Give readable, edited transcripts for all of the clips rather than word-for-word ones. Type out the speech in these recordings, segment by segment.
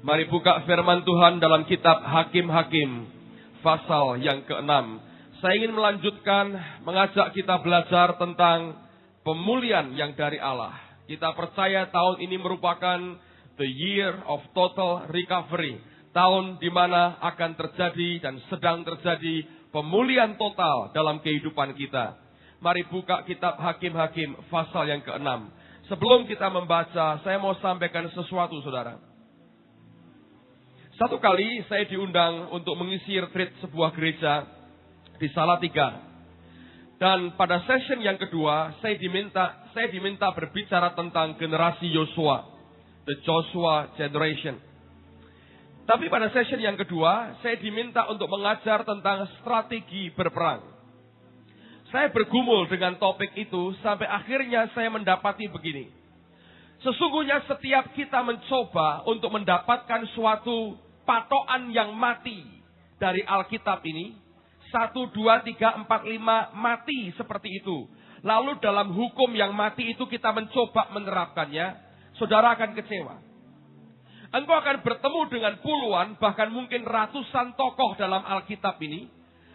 Mari buka firman Tuhan dalam kitab Hakim-Hakim, pasal yang ke-6. Saya ingin melanjutkan mengajak kita belajar tentang pemulihan yang dari Allah. Kita percaya tahun ini merupakan the year of total recovery. Tahun di mana akan terjadi dan sedang terjadi pemulihan total dalam kehidupan kita. Mari buka kitab Hakim-Hakim, pasal yang ke-6. Sebelum kita membaca, saya mau sampaikan sesuatu, saudara. Satu kali saya diundang untuk mengisi retreat sebuah gereja di Salatiga. Dan pada session yang kedua, saya diminta berbicara tentang generasi Yosua, the Joshua generation. Tapi pada session yang kedua, saya diminta untuk mengajar tentang strategi berperang. Saya bergumul dengan topik itu sampai akhirnya saya mendapati begini. Sesungguhnya setiap kita mencoba untuk mendapatkan suatu patokan yang mati dari Alkitab ini. 1, 2, 3, 4, 5 mati seperti itu. Lalu dalam hukum yang mati itu kita mencoba menerapkannya. Saudara akan kecewa. Engkau akan bertemu dengan puluhan bahkan mungkin ratusan tokoh dalam Alkitab ini.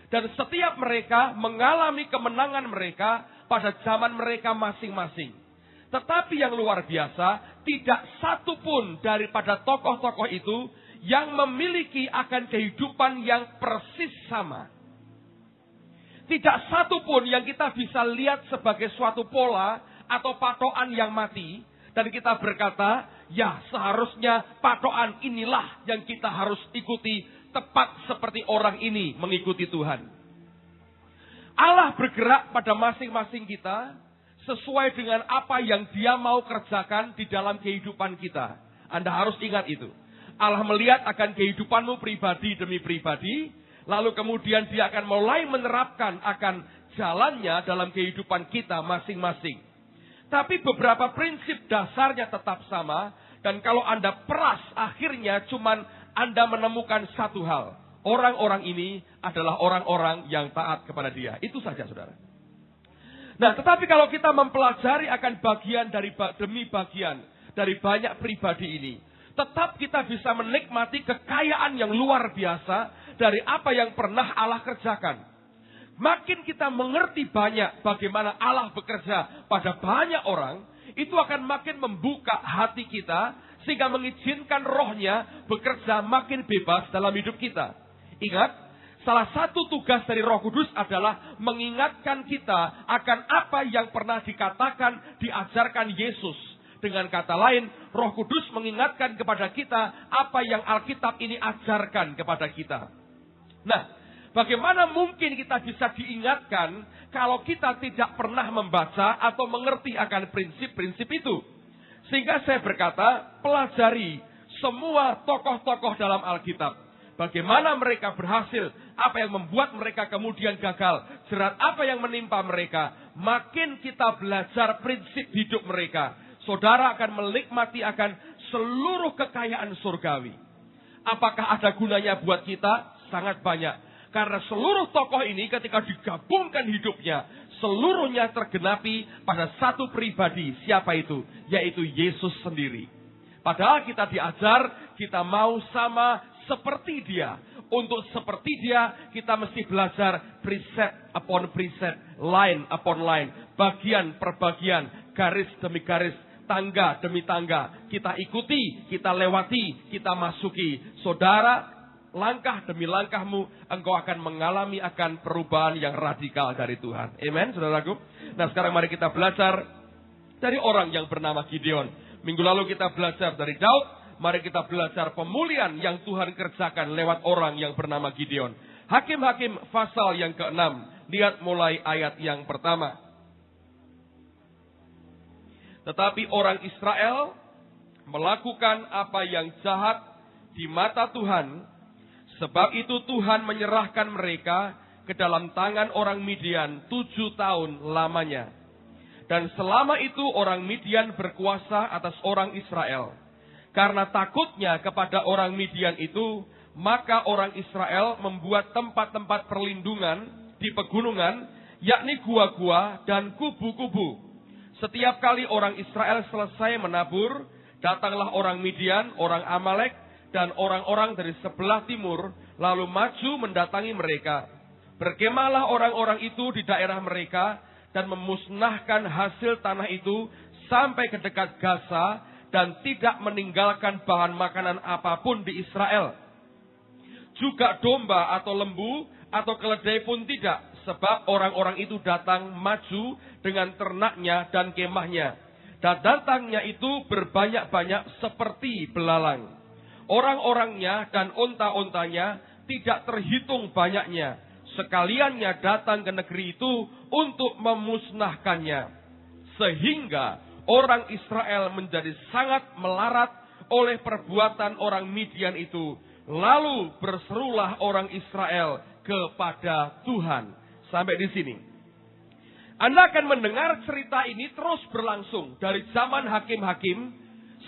Dan setiap mereka mengalami kemenangan mereka pada zaman mereka masing-masing. Tetapi yang luar biasa, tidak satu pun daripada tokoh-tokoh itu yang memiliki akan kehidupan yang persis sama. Tidak satu pun yang kita bisa lihat sebagai suatu pola atau patokan yang mati. Dan kita berkata, ya seharusnya patokan inilah yang kita harus ikuti tepat seperti orang ini mengikuti Tuhan. Allah bergerak pada masing-masing kita sesuai dengan apa yang Dia mau kerjakan di dalam kehidupan kita. Anda harus ingat itu. Allah melihat akan kehidupanmu pribadi demi pribadi, lalu kemudian Dia akan mulai menerapkan akan jalannya dalam kehidupan kita masing-masing. Tapi beberapa prinsip dasarnya tetap sama, dan kalau Anda peras akhirnya cuman Anda menemukan satu hal. Orang-orang ini adalah orang-orang yang taat kepada Dia. Itu saja, saudara. Nah, tetapi kalau kita mempelajari akan bagian demi bagian dari banyak pribadi ini, tetap kita bisa menikmati kekayaan yang luar biasa dari apa yang pernah Allah kerjakan. Makin kita mengerti banyak bagaimana Allah bekerja pada banyak orang, itu akan makin membuka hati kita, sehingga mengizinkan rohnya bekerja makin bebas dalam hidup kita. Ingat, salah satu tugas dari Roh Kudus adalah mengingatkan kita akan apa yang pernah dikatakan, diajarkan Yesus. Dengan kata lain, Roh Kudus mengingatkan kepada kita apa yang Alkitab ini ajarkan kepada kita. Nah, bagaimana mungkin kita bisa diingatkan kalau kita tidak pernah membaca atau mengerti akan prinsip-prinsip itu? Sehingga saya berkata, pelajari semua tokoh-tokoh dalam Alkitab. Bagaimana mereka berhasil, apa yang membuat mereka kemudian gagal, jerat apa yang menimpa mereka. Makin kita belajar prinsip hidup mereka, saudara akan menikmati akan seluruh kekayaan surgawi. Apakah ada gunanya buat kita? Sangat banyak. Karena seluruh tokoh ini ketika digabungkan hidupnya, seluruhnya tergenapi pada satu pribadi. Siapa itu? Yaitu Yesus sendiri. Padahal kita diajar, kita mau sama seperti Dia. Untuk seperti Dia, kita mesti belajar precept upon precept, line upon line, bagian per bagian, garis demi garis, tangga demi tangga. Kita ikuti, kita lewati, kita masuki. Saudara, langkah demi langkahmu, engkau akan mengalami akan perubahan yang radikal dari Tuhan. Amen, saudaraku. Nah, sekarang mari kita belajar dari orang yang bernama Gideon. Minggu lalu kita belajar dari Daud. Mari kita belajar pemulihan yang Tuhan kerjakan lewat orang yang bernama Gideon. Hakim-Hakim pasal yang ke-6. Lihat mulai ayat yang pertama. Tetapi orang Israel melakukan apa yang jahat di mata Tuhan. Sebab itu Tuhan menyerahkan mereka ke dalam tangan orang Midian 7 tahun lamanya. Dan selama itu orang Midian berkuasa atas orang Israel. Karena takutnya kepada orang Midian itu, maka orang Israel membuat tempat-tempat perlindungan di pegunungan, yakni gua-gua dan kubu-kubu. Setiap kali orang Israel selesai menabur, datanglah orang Midian, orang Amalek, dan orang-orang dari sebelah timur lalu maju mendatangi mereka. Berkemahlah orang-orang itu di daerah mereka dan memusnahkan hasil tanah itu sampai ke dekat Gaza dan tidak meninggalkan bahan makanan apapun di Israel. Juga domba atau lembu atau keledai pun tidak, sebab orang-orang itu datang maju dengan ternaknya dan kemahnya. Dan datangnya itu berbanyak-banyak seperti belalang. Orang-orangnya dan unta-untanya tidak terhitung banyaknya. Sekaliannya datang ke negeri itu untuk memusnahkannya. Sehingga orang Israel menjadi sangat melarat oleh perbuatan orang Midian itu. Lalu berserulah orang Israel kepada Tuhan. Sampai di sini. Anda akan mendengar cerita ini terus berlangsung. Dari zaman hakim-hakim,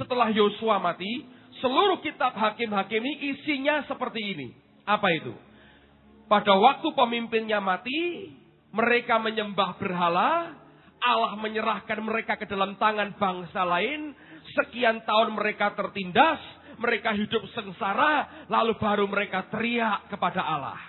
setelah Yosua mati, seluruh kitab hakim-hakim ini isinya seperti ini. Apa itu? Pada waktu pemimpinnya mati, mereka menyembah berhala, Allah menyerahkan mereka ke dalam tangan bangsa lain, sekian tahun mereka tertindas, mereka hidup sengsara, lalu baru mereka teriak kepada Allah.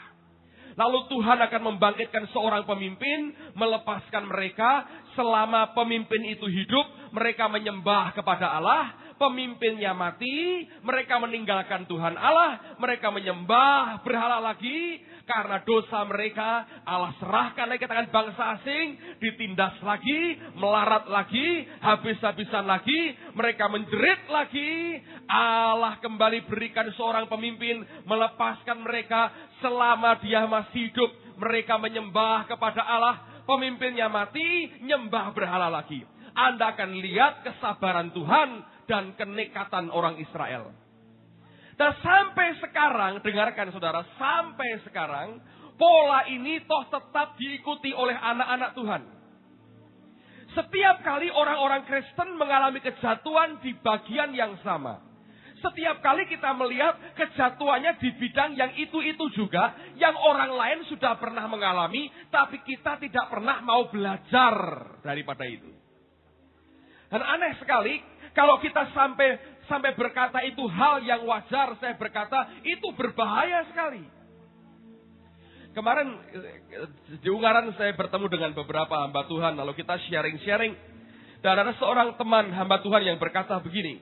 Lalu Tuhan akan membangkitkan seorang pemimpin, melepaskan mereka. Selama pemimpin itu hidup, mereka menyembah kepada Allah. Pemimpinnya mati, mereka meninggalkan Tuhan Allah. Mereka menyembah berhala lagi. Karena dosa mereka, Allah serahkan lagi ke tangan bangsa asing. Ditindas lagi, melarat lagi, habis-habisan lagi. Mereka menjerit lagi. Allah kembali berikan seorang pemimpin, melepaskan mereka. Selama dia masih hidup, mereka menyembah kepada Allah. Pemimpinnya mati, nyembah berhala lagi. Anda akan lihat kesabaran Tuhan dan kenekatan orang Israel. Dan sampai sekarang, dengarkan saudara, sampai sekarang, pola ini toh tetap diikuti oleh anak-anak Tuhan. Setiap kali orang-orang Kristen mengalami kejatuhan di bagian yang sama. Setiap kali kita melihat kejatuhannya di bidang yang itu-itu juga, yang orang lain sudah pernah mengalami, tapi kita tidak pernah mau belajar daripada itu. Dan aneh sekali, kalau kita sampai berkata itu hal yang wajar, saya berkata itu berbahaya sekali. Kemarin di Ungaran saya bertemu dengan beberapa hamba Tuhan, lalu kita sharing-sharing. Dan ada seorang teman hamba Tuhan yang berkata begini,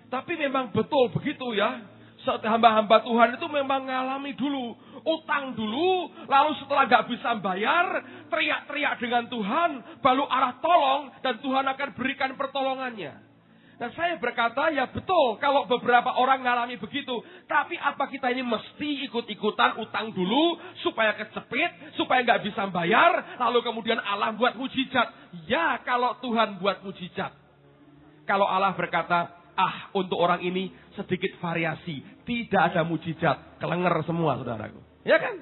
tapi memang betul begitu ya, hamba-hamba Tuhan itu memang mengalami dulu, utang dulu, lalu setelah gak bisa bayar, teriak-teriak dengan Tuhan, baru arah tolong, dan Tuhan akan berikan pertolongannya. Dan saya berkata, ya betul, kalau beberapa orang mengalami begitu. Tapi apa kita ini mesti ikut-ikutan utang dulu, supaya kecepit, supaya nggak bisa bayar, lalu kemudian Allah buat mujizat. Ya, kalau Tuhan buat mujizat. Kalau Allah berkata, untuk orang ini sedikit variasi, tidak ada mujizat, kelenger semua saudaraku. Ya kan?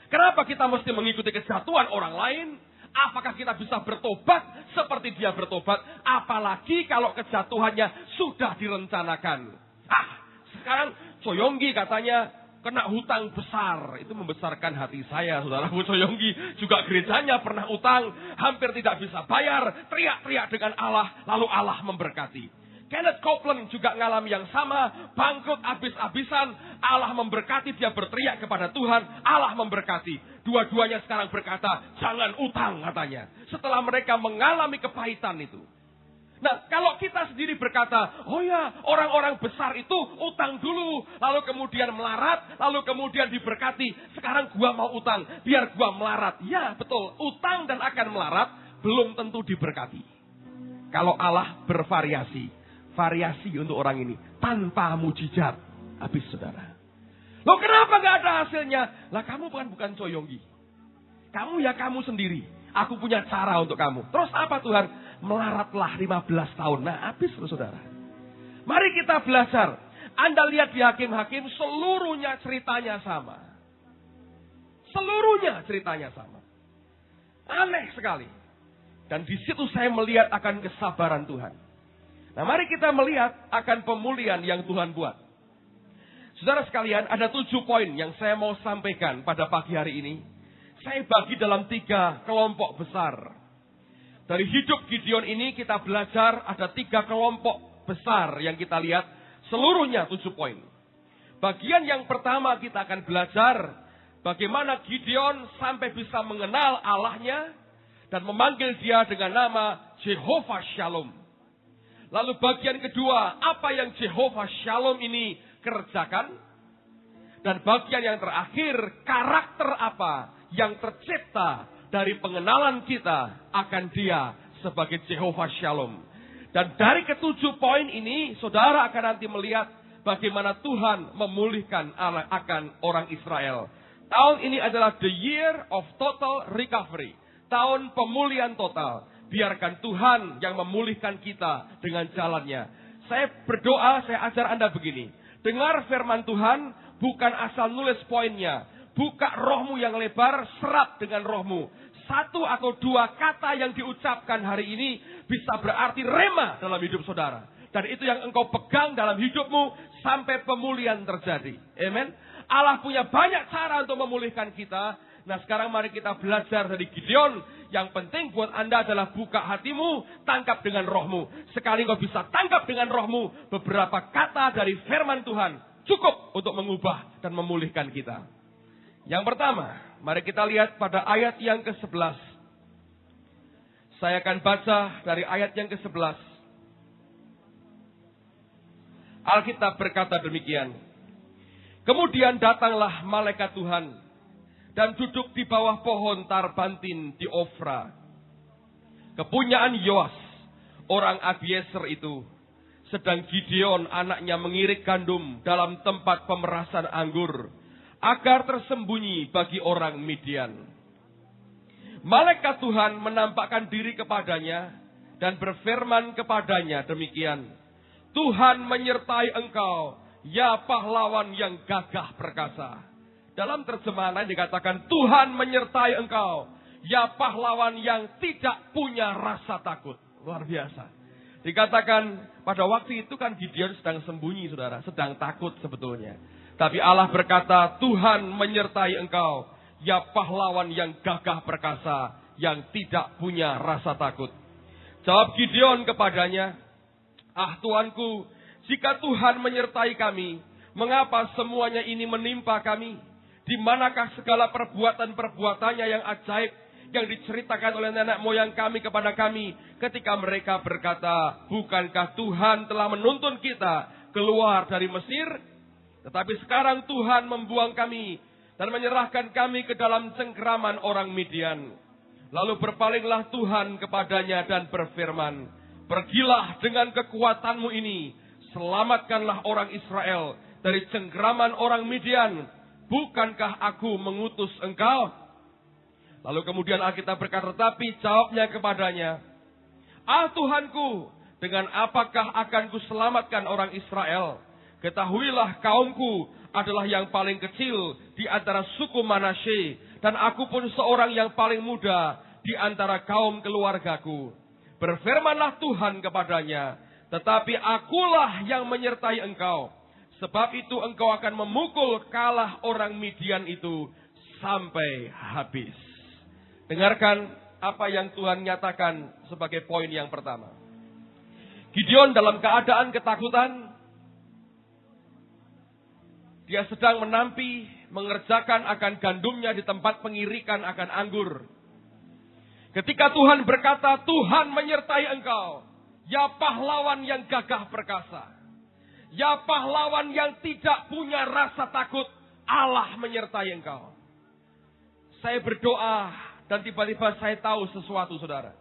Kenapa kita mesti mengikuti kejatuhan orang lain? Apakah kita bisa bertobat seperti dia bertobat? Apalagi kalau kejatuhannya sudah direncanakan. Sekarang Coyonggi katanya kena hutang besar. Itu membesarkan hati saya, saudara. Coyonggi juga gerejanya pernah utang, hampir tidak bisa bayar. Teriak-teriak dengan Allah, lalu Allah memberkati. Kenneth Copeland juga ngalami yang sama, bangkrut habis-habisan, Allah memberkati, dia berteriak kepada Tuhan, Allah memberkati. Dua-duanya sekarang berkata, jangan utang katanya. Setelah mereka mengalami kepahitan itu. Nah, kalau kita sendiri berkata, oh ya, orang-orang besar itu utang dulu, lalu kemudian melarat, lalu kemudian diberkati. Sekarang gua mau utang, biar gua melarat. Ya, betul, utang dan akan melarat belum tentu diberkati. Kalau Allah bervariasi. Variasi untuk orang ini. Tanpa mujizat. Habis saudara. Loh kenapa gak ada hasilnya? Lah kamu bukan Coyonggi. Kamu ya kamu sendiri. Aku punya cara untuk kamu. Terus apa Tuhan? Melaratlah 15 tahun. Nah habis saudara. Mari kita belajar. Anda lihat di hakim-hakim seluruhnya ceritanya sama. Seluruhnya ceritanya sama. Aneh sekali. Dan di situ saya melihat akan kesabaran Tuhan. Nah mari kita melihat akan pemulihan yang Tuhan buat. Saudara sekalian, ada 7 poin yang saya mau sampaikan pada pagi hari ini. Saya bagi dalam 3 kelompok besar. Dari hidup Gideon ini kita belajar ada 3 kelompok besar yang kita lihat. Seluruhnya 7 poin. Bagian yang pertama kita akan belajar bagaimana Gideon sampai bisa mengenal Allahnya dan memanggil dia dengan nama Jehovah Shalom. Lalu bagian kedua, apa yang Jehovah Shalom ini kerjakan? Dan bagian yang terakhir, karakter apa yang tercipta dari pengenalan kita akan dia sebagai Jehovah Shalom. Dan dari ke-7 poin ini, saudara akan nanti melihat bagaimana Tuhan memulihkan akan orang Israel. Tahun ini adalah the year of total recovery. Tahun pemulihan total. Biarkan Tuhan yang memulihkan kita dengan jalannya. Saya berdoa, saya ajar Anda begini. Dengar firman Tuhan, bukan asal nulis poinnya. Buka rohmu yang lebar, serap dengan rohmu. 1 atau 2 kata yang diucapkan hari ini bisa berarti rema dalam hidup saudara. Dan itu yang engkau pegang dalam hidupmu sampai pemulihan terjadi. Amen. Allah punya banyak cara untuk memulihkan kita. Nah sekarang mari kita belajar dari Gideon. Yang penting buat Anda adalah buka hatimu, tangkap dengan rohmu. Sekali engkau bisa tangkap dengan rohmu, beberapa kata dari firman Tuhan cukup untuk mengubah dan memulihkan kita. Yang pertama, mari kita lihat pada ayat yang ke-11. Saya akan baca dari ayat yang ke-11. Alkitab berkata demikian. Kemudian datanglah malaikat Tuhan dan duduk di bawah pohon tarbantin di Ofra. Kepunyaan Yoas, orang Abiezer itu. Sedang Gideon anaknya mengirik gandum dalam tempat pemerasan anggur, agar tersembunyi bagi orang Midian. Malaikat Tuhan menampakkan diri kepadanya dan berfirman kepadanya demikian. Tuhan menyertai engkau, ya pahlawan yang gagah perkasa. Dalam terjemahan lain dikatakan Tuhan menyertai engkau, ya pahlawan yang tidak punya rasa takut. Luar biasa. Dikatakan pada waktu itu kan Gideon sedang sembunyi saudara, sedang takut sebetulnya. Tapi Allah berkata Tuhan menyertai engkau, ya pahlawan yang gagah perkasa, yang tidak punya rasa takut. Jawab Gideon kepadanya, ah Tuanku, jika Tuhan menyertai kami, mengapa semuanya ini menimpa kami? Di manakah segala perbuatan-perbuatannya yang ajaib yang diceritakan oleh nenek moyang kami kepada kami ketika mereka berkata, bukankah Tuhan telah menuntun kita keluar dari Mesir? Tetapi sekarang Tuhan membuang kami dan menyerahkan kami ke dalam cengkeraman orang Midian. Lalu berpalinglah Tuhan kepadanya dan berfirman, pergilah dengan kekuatanmu ini, selamatkanlah orang Israel dari cengkeraman orang Midian. Bukankah aku mengutus engkau? Lalu kemudian Alkitab berkata, tetapi jawabnya kepadanya, ah Tuhanku, dengan apakah akan kuselamatkan orang Israel? Ketahuilah kaumku adalah yang paling kecil di antara suku Manasye, dan aku pun seorang yang paling muda di antara kaum keluargaku. Berfirmanlah Tuhan kepadanya, tetapi akulah yang menyertai engkau. Sebab itu engkau akan memukul kalah orang Midian itu sampai habis. Dengarkan apa yang Tuhan nyatakan sebagai poin yang pertama. Gideon dalam keadaan ketakutan. Dia sedang menampi, mengerjakan akan gandumnya di tempat pengirikan akan anggur. Ketika Tuhan berkata, Tuhan menyertai engkau, ya pahlawan yang gagah perkasa. Ya pahlawan yang tidak punya rasa takut, Allah menyertai engkau. Saya berdoa dan tiba-tiba saya tahu sesuatu saudara.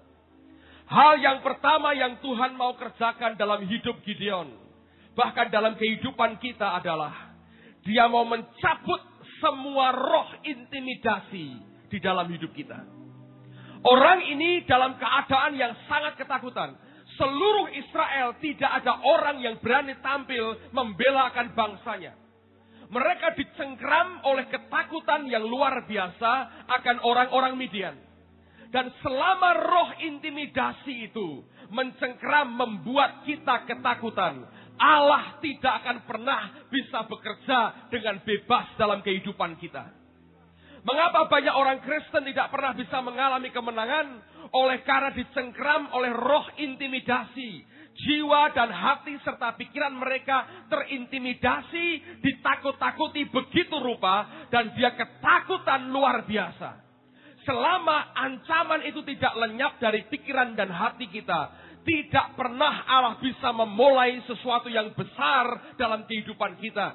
Hal yang pertama yang Tuhan mau kerjakan dalam hidup Gideon, bahkan dalam kehidupan kita adalah, Dia mau mencabut semua roh intimidasi di dalam hidup kita. Orang ini dalam keadaan yang sangat ketakutan. Seluruh Israel tidak ada orang yang berani tampil membelakan bangsanya. Mereka dicengkram oleh ketakutan yang luar biasa akan orang-orang Midian. Dan selama roh intimidasi itu mencengkram membuat kita ketakutan, Allah tidak akan pernah bisa bekerja dengan bebas dalam kehidupan kita. Mengapa banyak orang Kristen tidak pernah bisa mengalami kemenangan? Oleh karena dicengkram oleh roh intimidasi. Jiwa dan hati serta pikiran mereka terintimidasi, ditakut-takuti begitu rupa, dan dia ketakutan luar biasa. Selama ancaman itu tidak lenyap dari pikiran dan hati kita, tidak pernah Allah bisa memulai sesuatu yang besar dalam kehidupan kita.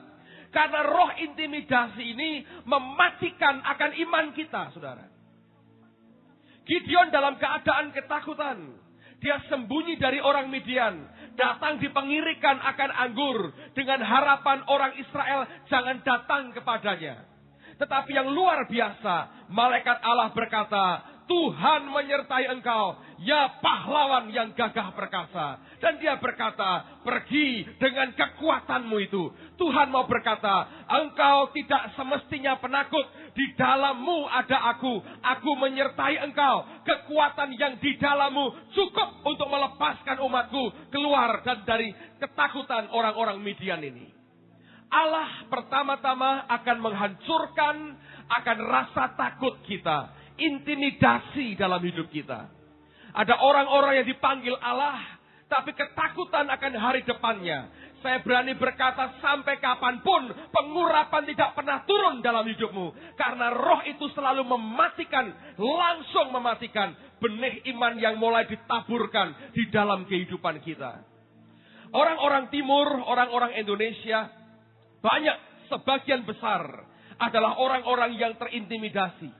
Karena roh intimidasi ini mematikan akan iman kita, saudara. Gideon dalam keadaan ketakutan. Dia sembunyi dari orang Midian. Datang dipengirikan akan anggur. Dengan harapan orang Israel jangan datang kepadanya. Tetapi yang luar biasa, malaikat Allah berkata, Tuhan menyertai engkau, ya pahlawan yang gagah perkasa. Dan dia berkata, pergi dengan kekuatanmu itu. Tuhan mau berkata, engkau tidak semestinya penakut. Di dalammu ada aku menyertai engkau. Kekuatan yang di dalammu cukup untuk melepaskan umatku keluar dan dari ketakutan orang-orang Midian ini. Allah pertama-tama akan menghancurkan akan rasa takut kita, intimidasi dalam hidup kita. Ada orang-orang yang dipanggil Allah, tapi ketakutan akan hari depannya. Saya berani berkata sampai kapanpun pengurapan tidak pernah turun dalam hidupmu. Karena roh itu selalu mematikan, langsung mematikan benih iman yang mulai ditaburkan di dalam kehidupan kita. Orang-orang timur, orang-orang Indonesia, banyak sebagian besar adalah orang-orang yang terintimidasi.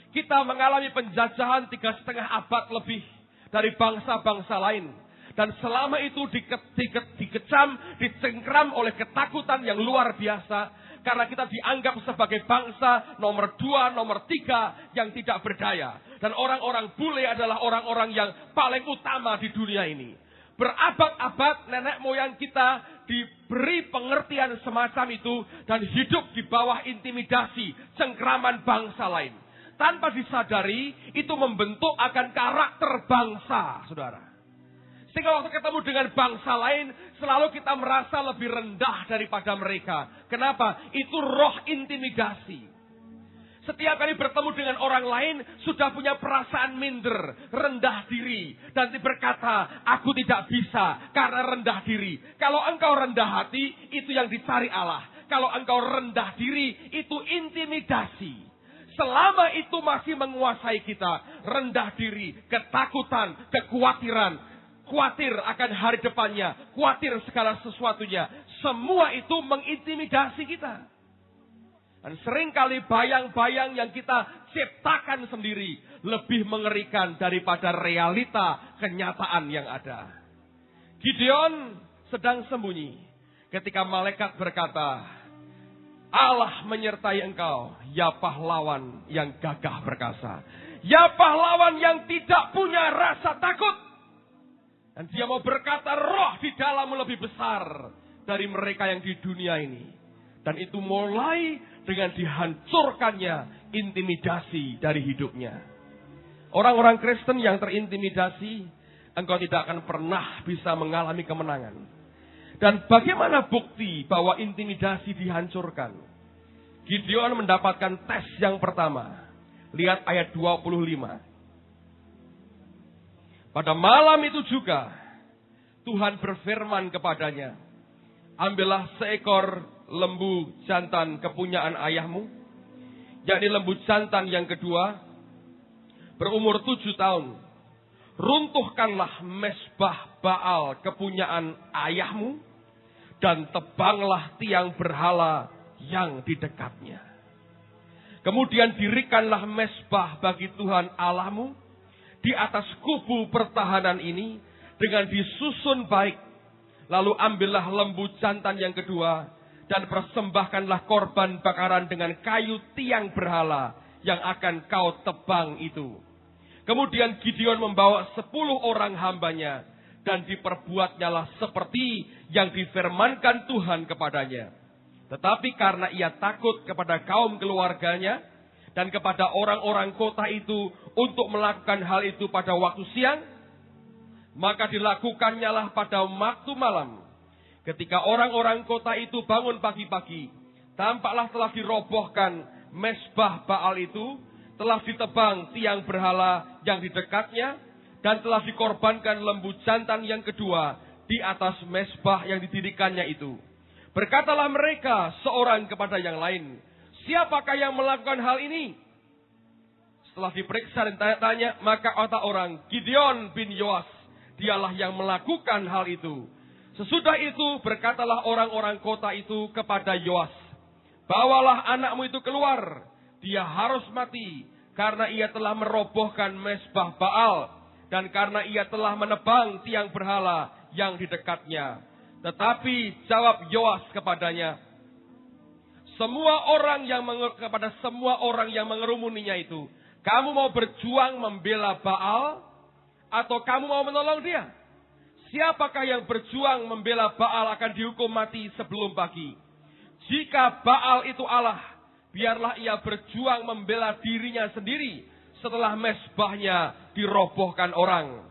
Kita mengalami penjajahan 3,5 abad lebih dari bangsa-bangsa lain. Dan selama itu dikecam, dicengkram oleh ketakutan yang luar biasa. Karena kita dianggap sebagai bangsa nomor 2, nomor 3 yang tidak berdaya. Dan orang-orang bule adalah orang-orang yang paling utama di dunia ini. Berabad-abad nenek moyang kita diberi pengertian semacam itu. Dan hidup di bawah intimidasi, cengkraman bangsa lain. Tanpa disadari, itu membentuk akan karakter bangsa, saudara. Sehingga waktu ketemu dengan bangsa lain, selalu kita merasa lebih rendah daripada mereka. Kenapa? Itu roh intimidasi. Setiap kali bertemu dengan orang lain, sudah punya perasaan minder, rendah diri. Dan berkata, aku tidak bisa karena rendah diri. Kalau engkau rendah hati, itu yang dicari Allah. Kalau engkau rendah diri, itu intimidasi. Selama itu masih menguasai kita, rendah diri, ketakutan, kekhawatiran, khawatir akan hari depannya, khawatir segala sesuatunya. Semua itu mengintimidasi kita. Dan seringkali bayang-bayang yang kita ciptakan sendiri lebih mengerikan daripada realita kenyataan yang ada. Gideon sedang sembunyi ketika malaikat berkata, Allah menyertai engkau, ya pahlawan yang gagah perkasa. Ya pahlawan yang tidak punya rasa takut. Dan dia mau berkata, roh di dalammu lebih besar dari mereka yang di dunia ini. Dan itu mulai dengan dihancurkannya intimidasi dari hidupnya. Orang-orang Kristen yang terintimidasi, engkau tidak akan pernah bisa mengalami kemenangan. Dan bagaimana bukti bahwa intimidasi dihancurkan? Gideon mendapatkan tes yang pertama. Lihat ayat 25. Pada malam itu juga, Tuhan berfirman kepadanya, ambillah seekor lembu jantan kepunyaan ayahmu, yakni lembu jantan yang kedua, berumur 7 tahun. Runtuhkanlah mesbah Baal kepunyaan ayahmu, dan tebanglah tiang berhala yang di dekatnya. Kemudian dirikanlah mesbah bagi Tuhan Allahmu, di atas kubu pertahanan ini dengan disusun baik. Lalu ambillah lembu jantan yang kedua dan persembahkanlah korban bakaran dengan kayu tiang berhala yang akan kau tebang itu. Kemudian Gideon membawa 10 orang hambanya dan diperbuatnyalah seperti yang difirmankan Tuhan kepadanya. Tetapi karena ia takut kepada kaum keluarganya dan kepada orang-orang kota itu untuk melakukan hal itu pada waktu siang, maka dilakukannya pada waktu malam. Ketika orang-orang kota itu bangun pagi-pagi, tampaklah telah dirobohkan mesbah Baal itu, telah ditebang tiang berhala yang di dekatnya, dan telah dikorbankan lembu jantan yang kedua di atas mezbah yang didirikannya itu. Berkatalah mereka seorang kepada yang lain, siapakah yang melakukan hal ini? Setelah diperiksa dan tanya-tanya, maka kata orang, Gideon bin Yoas, dialah yang melakukan hal itu. Sesudah itu berkatalah orang-orang kota itu kepada Yoas, bawalah anakmu itu keluar, dia harus mati, karena ia telah merobohkan mezbah Baal, dan karena ia telah menebang tiang berhala yang di dekatnya. Tetapi jawab Yoas kepadanya, kepada semua orang yang mengerumuninya itu, kamu mau berjuang membela Baal, atau kamu mau menolong dia? Siapakah yang berjuang membela Baal akan dihukum mati sebelum pagi. Jika Baal itu Allah, biarlah ia berjuang membela dirinya sendiri setelah mezbahnya dirobohkan orang.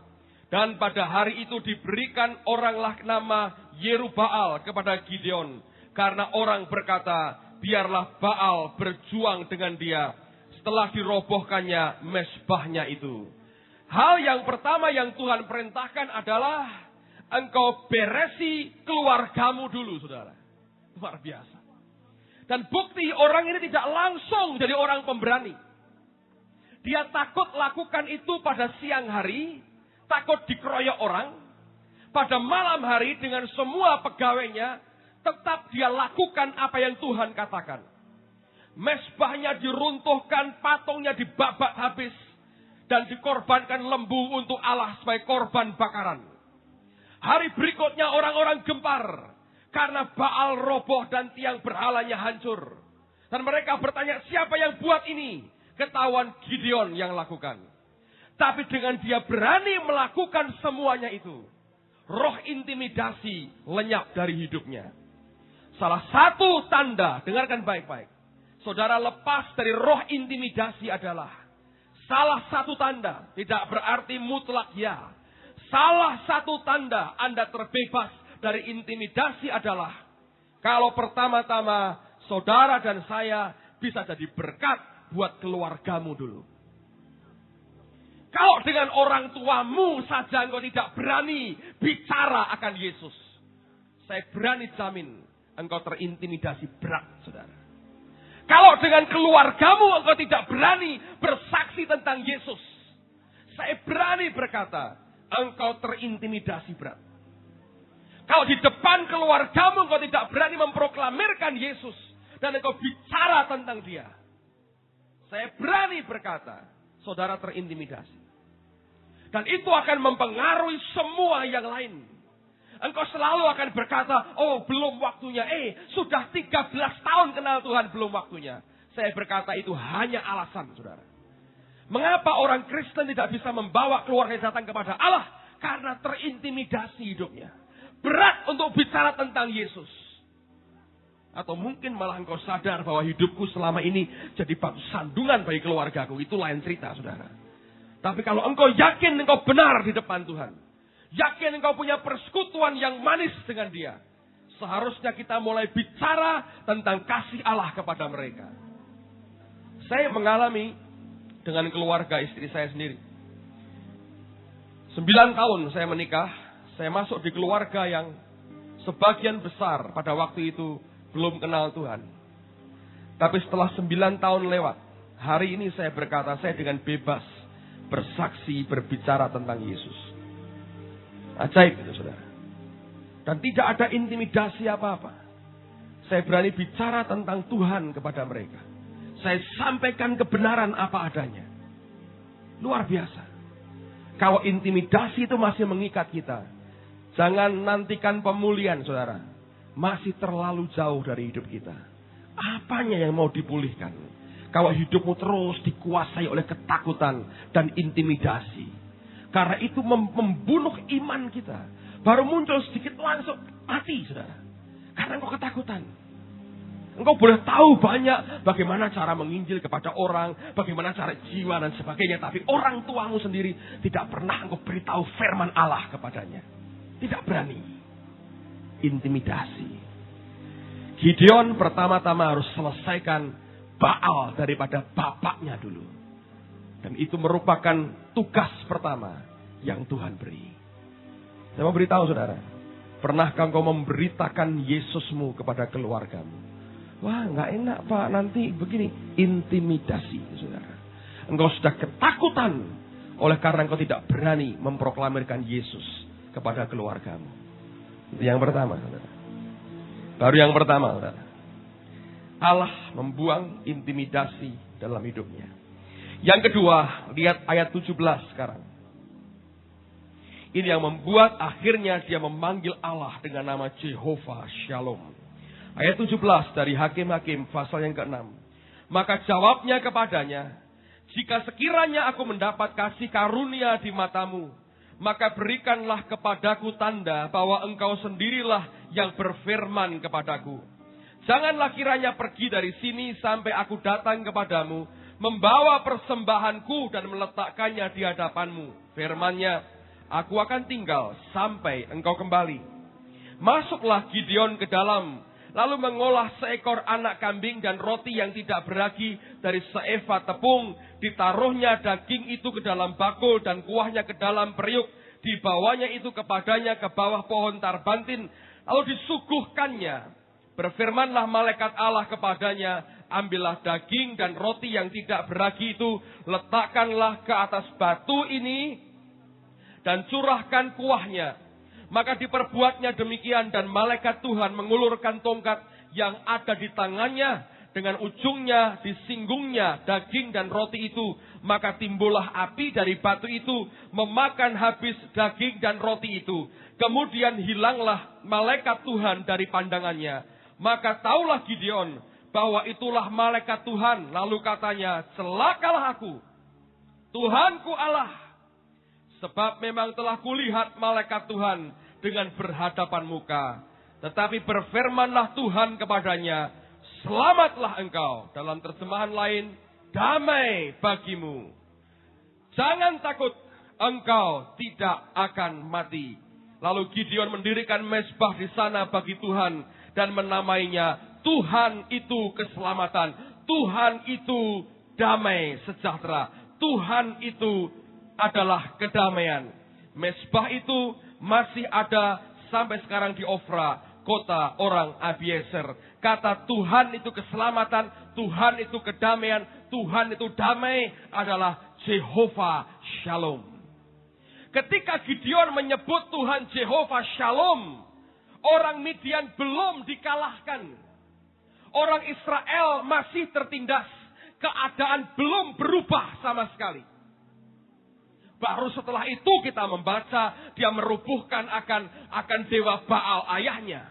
Dan pada hari itu diberikan oranglah nama Yerubbaal kepada Gideon, karena orang berkata, biarlah Baal berjuang dengan dia setelah dirobohkannya mezbahnya itu. Hal yang pertama yang Tuhan perintahkan adalah engkau beresi keluargamu dulu, saudara. Luar biasa. Dan bukti orang ini tidak langsung jadi orang pemberani. Dia takut lakukan itu pada siang hari, takut dikeroyok orang. Pada malam hari dengan semua pegawainya, tetap dia lakukan apa yang Tuhan katakan. Mezbahnya diruntuhkan, patungnya dibabak habis, dan dikorbankan lembu untuk Allah sebagai korban bakaran. Hari berikutnya orang-orang gempar, karena Baal roboh dan tiang berhalanya hancur. Dan mereka bertanya, siapa yang buat ini? Ketahuan Gideon yang lakukan. Tapi dengan dia berani melakukan semuanya itu, roh intimidasi lenyap dari hidupnya. Salah satu tanda, dengarkan baik-baik, saudara lepas dari roh intimidasi adalah salah satu tanda, tidak berarti mutlak ya. Salah satu tanda Anda terbebas dari intimidasi adalah kalau pertama-tama saudara dan saya bisa jadi berkat buat keluargamu dulu. Kalau dengan orang tuamu saja engkau tidak berani bicara akan Yesus, saya berani jamin engkau terintimidasi berat, saudara. Kalau dengan keluargamu engkau tidak berani bersaksi tentang Yesus, saya berani berkata, engkau terintimidasi berat. Kalau di depan keluargamu engkau tidak berani memproklamirkan Yesus, dan engkau bicara tentang dia, saya berani berkata, saudara terintimidasi. Dan itu akan mempengaruhi semua yang lain. Engkau selalu akan berkata, oh belum waktunya. Sudah 13 tahun kenal Tuhan, belum waktunya. Saya berkata itu hanya alasan, saudara. Mengapa orang Kristen tidak bisa membawa keluarga datang kepada Allah? Karena terintimidasi hidupnya. Berat untuk bicara tentang Yesus. Atau mungkin malah engkau sadar bahwa hidupku selama ini jadi batu sandungan bagi keluargaku. Itu lain cerita, saudara. Tapi kalau engkau yakin engkau benar di depan Tuhan, yakin engkau punya persekutuan yang manis dengan dia, seharusnya kita mulai bicara tentang kasih Allah kepada mereka. Saya mengalami dengan keluarga istri saya sendiri. 9 tahun saya menikah, saya masuk di keluarga yang sebagian besar pada waktu itu belum kenal Tuhan. Tapi setelah 9 tahun lewat, hari ini saya berkata, saya dengan bebas bersaksi, berbicara tentang Yesus. Ajaib itu, saudara. Dan tidak ada intimidasi apa-apa. Saya berani bicara tentang Tuhan kepada mereka. Saya sampaikan kebenaran apa adanya. Luar biasa. Kalau intimidasi itu masih mengikat kita, jangan nantikan pemulihan, saudara. Masih terlalu jauh dari hidup kita. Apanya yang mau dipulihkan? Kalau hidupmu terus dikuasai oleh ketakutan dan intimidasi. Karena itu membunuh iman kita. Baru muncul sedikit langsung mati, saudara. Karena engkau ketakutan. Engkau boleh tahu banyak bagaimana cara menginjil kepada orang. Bagaimana cara jiwa dan sebagainya. Tapi orang tuamu sendiri tidak pernah engkau beritahu firman Allah kepadanya. Tidak berani. Intimidasi. Gideon pertama-tama harus selesaikan Baal daripada bapaknya dulu. Dan itu merupakan tugas pertama yang Tuhan beri. Saya mau beritahu saudara, pernahkah engkau memberitakan Yesusmu kepada keluargamu? Wah, nggak enak Pak, nanti begini. Intimidasi, saudara. Engkau sudah ketakutan oleh karena engkau tidak berani memproklamirkan Yesus kepada keluargamu. Itu yang pertama, saudara. Baru yang pertama, saudara. Allah membuang intimidasi dalam hidupnya. Yang kedua, lihat ayat 17 sekarang. Ini yang membuat akhirnya dia memanggil Allah dengan nama Jehovah Shalom. Ayat 17 dari Hakim-Hakim pasal yang ke-6. Maka jawabnya kepadanya, jika sekiranya aku mendapat kasih karunia di matamu, maka berikanlah kepadaku tanda bahwa engkau sendirilah yang berfirman kepadaku. Janganlah kiranya pergi dari sini sampai aku datang kepadamu, membawa persembahanku dan meletakkannya di hadapanmu. Firman-Nya, aku akan tinggal sampai engkau kembali. Masuklah Gideon ke dalam, lalu mengolah seekor anak kambing dan roti yang tidak beragi dari seeva tepung. Ditaruhnya daging itu ke dalam bakul dan kuahnya ke dalam periuk. Dibawanya itu kepadanya ke bawah pohon tarbantin. Lalu disuguhkannya. Berfirmanlah malaikat Allah kepadanya, ambillah daging dan roti yang tidak beragi itu, letakkanlah ke atas batu ini, dan curahkan kuahnya. Maka diperbuatnya demikian, dan malaikat Tuhan mengulurkan tongkat yang ada di tangannya, dengan ujungnya disinggungnya daging dan roti itu. Maka timbullah api dari batu itu, memakan habis daging dan roti itu. Kemudian hilanglah malaikat Tuhan dari pandangannya. Maka taulah Gideon bahwa itulah malaikat Tuhan. Lalu katanya, celakalah aku, Tuhanku Allah, sebab memang telah kulihat malaikat Tuhan dengan berhadapan muka. Tetapi berfirmanlah Tuhan kepadanya, selamatlah engkau. Dalam terjemahan lain, damai bagimu. Jangan takut, engkau tidak akan mati. Lalu Gideon mendirikan mezbah di sana bagi Tuhan dan menamainya Tuhan itu keselamatan. Tuhan itu damai sejahtera. Tuhan itu adalah kedamaian. Mezbah itu masih ada sampai sekarang di Ofra, kota orang Abiezer. Kata Tuhan itu keselamatan, Tuhan itu kedamaian, Tuhan itu damai adalah Jehovah Shalom. Ketika Gideon menyebut Tuhan Jehovah Shalom, orang Midian belum dikalahkan. Orang Israel masih tertindas. Keadaan belum berubah sama sekali. Baru setelah itu kita membaca dia merubuhkan akan dewa Baal ayahnya.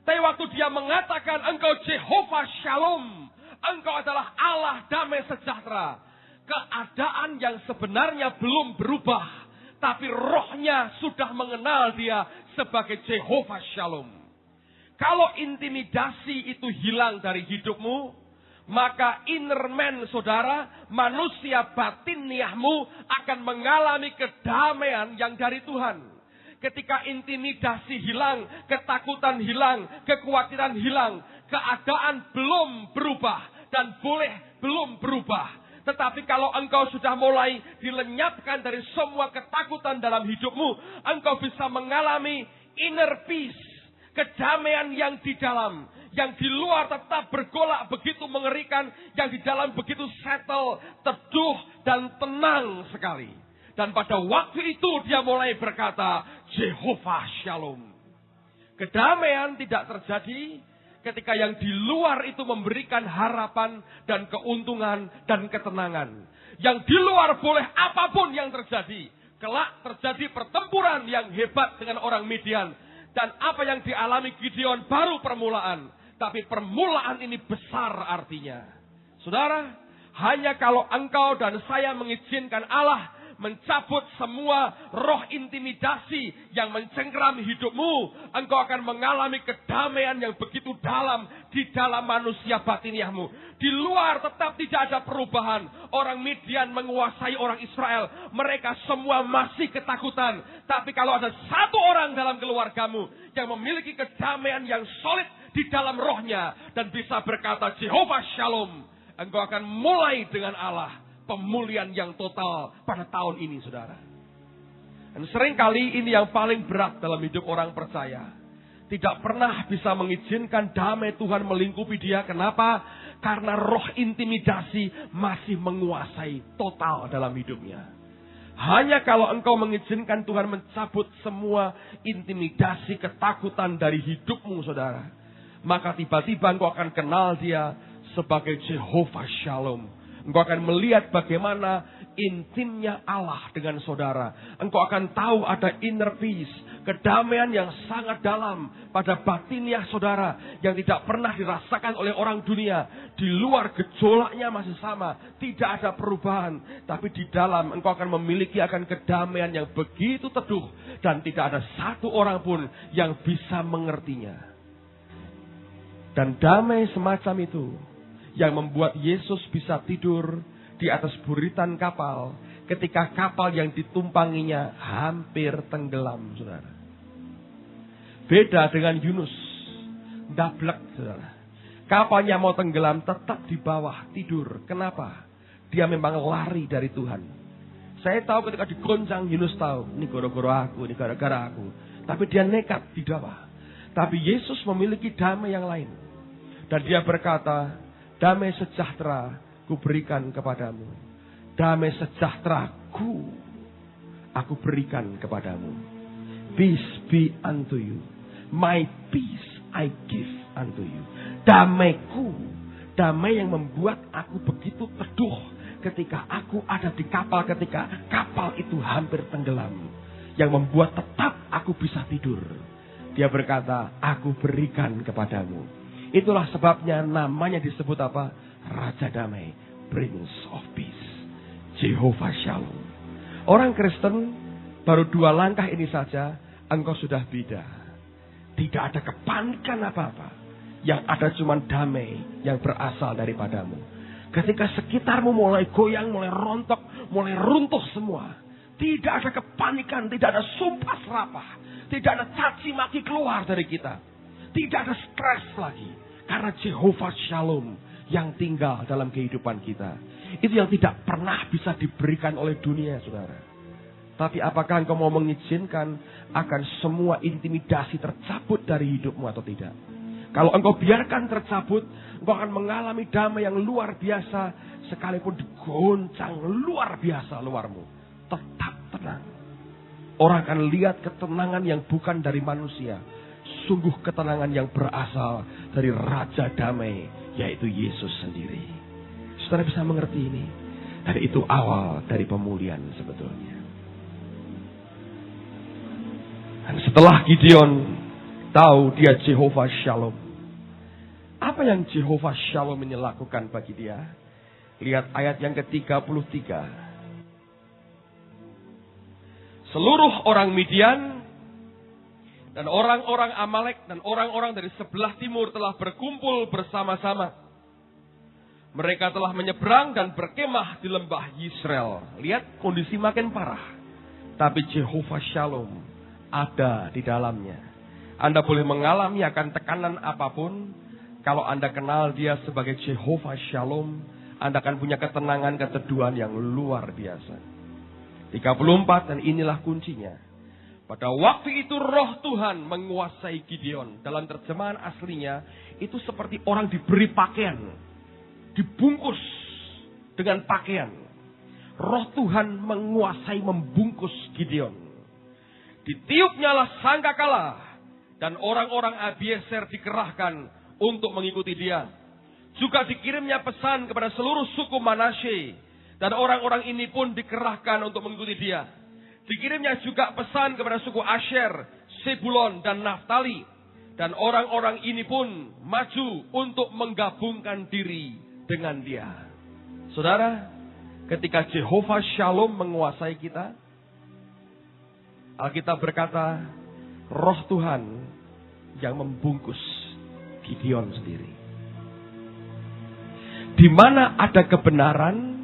Tapi waktu dia mengatakan engkau Jehovah Shalom, engkau adalah Allah damai sejahtera, keadaan yang sebenarnya belum berubah, tapi rohnya sudah mengenal dia sebagai Jehovah Shalom. Kalau intimidasi itu hilang dari hidupmu, maka inner man saudara, manusia batiniahmu akan mengalami kedamaian yang dari Tuhan. Ketika intimidasi hilang, ketakutan hilang, kekhawatiran hilang, keadaan belum berubah dan belum berubah. Tetapi kalau engkau sudah mulai dilenyapkan dari semua ketakutan dalam hidupmu, engkau bisa mengalami inner peace, kedamaian yang di dalam. Yang di luar tetap bergolak begitu mengerikan, yang di dalam begitu settle, teduh dan tenang sekali. Dan pada waktu itu dia mulai berkata, Jehovah Shalom. Kedamaian tidak terjadi ketika yang di luar itu memberikan harapan dan keuntungan dan ketenangan. Yang di luar boleh apapun yang terjadi. Kelak terjadi pertempuran yang hebat dengan orang Midian. Dan apa yang dialami Gideon baru permulaan. Tapi permulaan ini besar artinya. Saudara, hanya kalau engkau dan saya mengizinkan Allah mencabut semua roh intimidasi yang mencengkeram hidupmu, engkau akan mengalami kedamaian yang begitu dalam di dalam manusia batiniahmu. Di luar tetap tidak ada perubahan. Orang Midian menguasai orang Israel. Mereka semua masih ketakutan. Tapi kalau ada satu orang dalam keluargamu yang memiliki kedamaian yang solid di dalam rohnya dan bisa berkata Jehovah Shalom, engkau akan mulai dengan Allah pemulihan yang total pada tahun ini, saudara. Dan seringkali ini yang paling berat dalam hidup orang percaya. Tidak pernah bisa mengizinkan damai Tuhan melingkupi dia. Kenapa? Karena roh intimidasi masih menguasai total dalam hidupnya. Hanya kalau engkau mengizinkan Tuhan mencabut semua intimidasi, ketakutan dari hidupmu, saudara. Maka tiba-tiba engkau akan kenal dia sebagai Jehovah Shalom. Engkau akan melihat bagaimana intimnya Allah dengan saudara. Engkau akan tahu ada inner peace, kedamaian yang sangat dalam pada batinnya saudara, yang tidak pernah dirasakan oleh orang dunia. Di luar gejolaknya masih sama, tidak ada perubahan. Tapi di dalam engkau akan memiliki akan kedamaian yang begitu teduh, dan tidak ada satu orang pun yang bisa mengertinya. Dan damai semacam itu yang membuat Yesus bisa tidur di atas buritan kapal ketika kapal yang ditumpanginya hampir tenggelam, saudara. Beda dengan Yunus, dablek, saudara. Kapalnya mau tenggelam tetap di bawah tidur. Kenapa? Dia memang lari dari Tuhan. Saya tahu ketika digoncang Yunus tahu, ini gara-gara aku, ini gara-gara aku. Tapi dia nekat di bawah. Tapi Yesus memiliki damai yang lain. Dan dia berkata, damai sejahtera ku berikan kepadamu. Damai sejahteraku aku berikan kepadamu. Peace be unto you. My peace I give unto you. Damaiku. Damai yang membuat aku begitu teduh ketika aku ada di kapal, ketika kapal itu hampir tenggelam. Yang membuat tetap aku bisa tidur. Dia berkata, aku berikan kepadamu. Itulah sebabnya namanya disebut apa? Raja Damai, Prince of Peace, Jehovah Shalom. Orang Kristen baru 2 langkah ini saja, engkau sudah beda. Tidak ada kepanikan apa-apa. Yang ada cuma damai yang berasal daripadamu. Ketika sekitarmu mulai goyang, mulai rontok, mulai runtuh semua. Tidak ada kepanikan, tidak ada sumpah serapah. Tidak ada caci maki keluar dari kita. Tidak ada stres lagi. Karena Jehovah Shalom yang tinggal dalam kehidupan kita. Itu yang tidak pernah bisa diberikan oleh dunia, saudara. Tapi apakah engkau mau mengizinkan akan semua intimidasi tercabut dari hidupmu atau tidak? Kalau engkau biarkan tercabut, engkau akan mengalami damai yang luar biasa. Sekalipun digoncang luar biasa luarmu. Tetap tenang. Orang akan lihat ketenangan yang bukan dari manusia. Sungguh ketenangan yang berasal dari Raja Damai, yaitu Yesus sendiri. Saudara bisa mengerti ini? Dan itu awal dari pemulihan sebetulnya. Dan setelah Gideon tahu dia Jehovah Shalom. Apa yang Jehovah Shalom ini lakukan bagi dia? Lihat ayat yang ke-33. Seluruh orang Midian dan orang-orang Amalek dan orang-orang dari sebelah timur telah berkumpul bersama-sama. Mereka telah menyeberang dan berkemah di lembah Yisrael. Lihat kondisi makin parah. Tapi Jehovah Shalom ada di dalamnya. Anda boleh mengalami akan tekanan apapun. Kalau Anda kenal dia sebagai Jehovah Shalom, Anda akan punya ketenangan, keteduhan yang luar biasa. 34 dan inilah kuncinya. Pada waktu itu roh Tuhan menguasai Gideon. Dalam terjemahan aslinya itu seperti orang diberi pakaian. Dibungkus dengan pakaian. Roh Tuhan menguasai membungkus Gideon. Ditiupnyalah sangkakala. Dan orang-orang Abiezer dikerahkan untuk mengikuti dia. Juga dikirimnya pesan kepada seluruh suku Manasye. Dan orang-orang ini pun dikerahkan untuk mengikuti dia. Dikirimnya juga pesan kepada suku Asher, Sebulon, dan Naftali. Dan orang-orang ini pun maju untuk menggabungkan diri dengan dia. Saudara, ketika Jehovah Shalom menguasai kita, Alkitab berkata, roh Tuhan yang membungkus Gideon sendiri. Di mana ada kebenaran,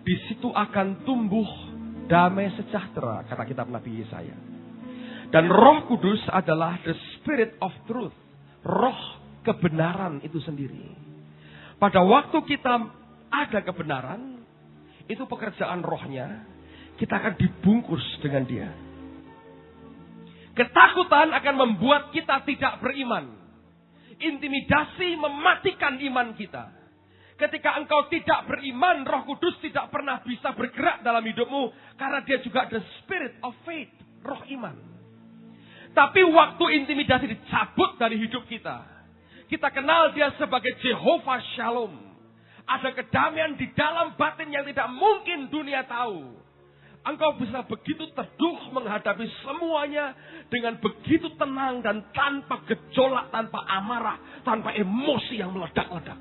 di situ akan tumbuh damai sejahtera, kata kitab Nabi Yesaya. Dan Roh Kudus adalah the Spirit of Truth. Roh kebenaran itu sendiri. Pada waktu kita ada kebenaran, itu pekerjaan rohnya. kita akan dibungkus dengan Dia. Ketakutan akan membuat kita tidak beriman. Intimidasi mematikan iman kita. Ketika engkau tidak beriman, Roh Kudus tidak pernah bisa bergerak dalam hidupmu. Karena Dia juga the spirit of faith, roh iman. Tapi waktu intimidasi dicabut dari hidup kita, kita kenal Dia sebagai Jehovah Shalom. Ada kedamaian di dalam batin yang tidak mungkin dunia tahu. Engkau bisa begitu teduh menghadapi semuanya dengan begitu tenang dan tanpa gejolak, tanpa amarah, tanpa emosi yang meledak-ledak.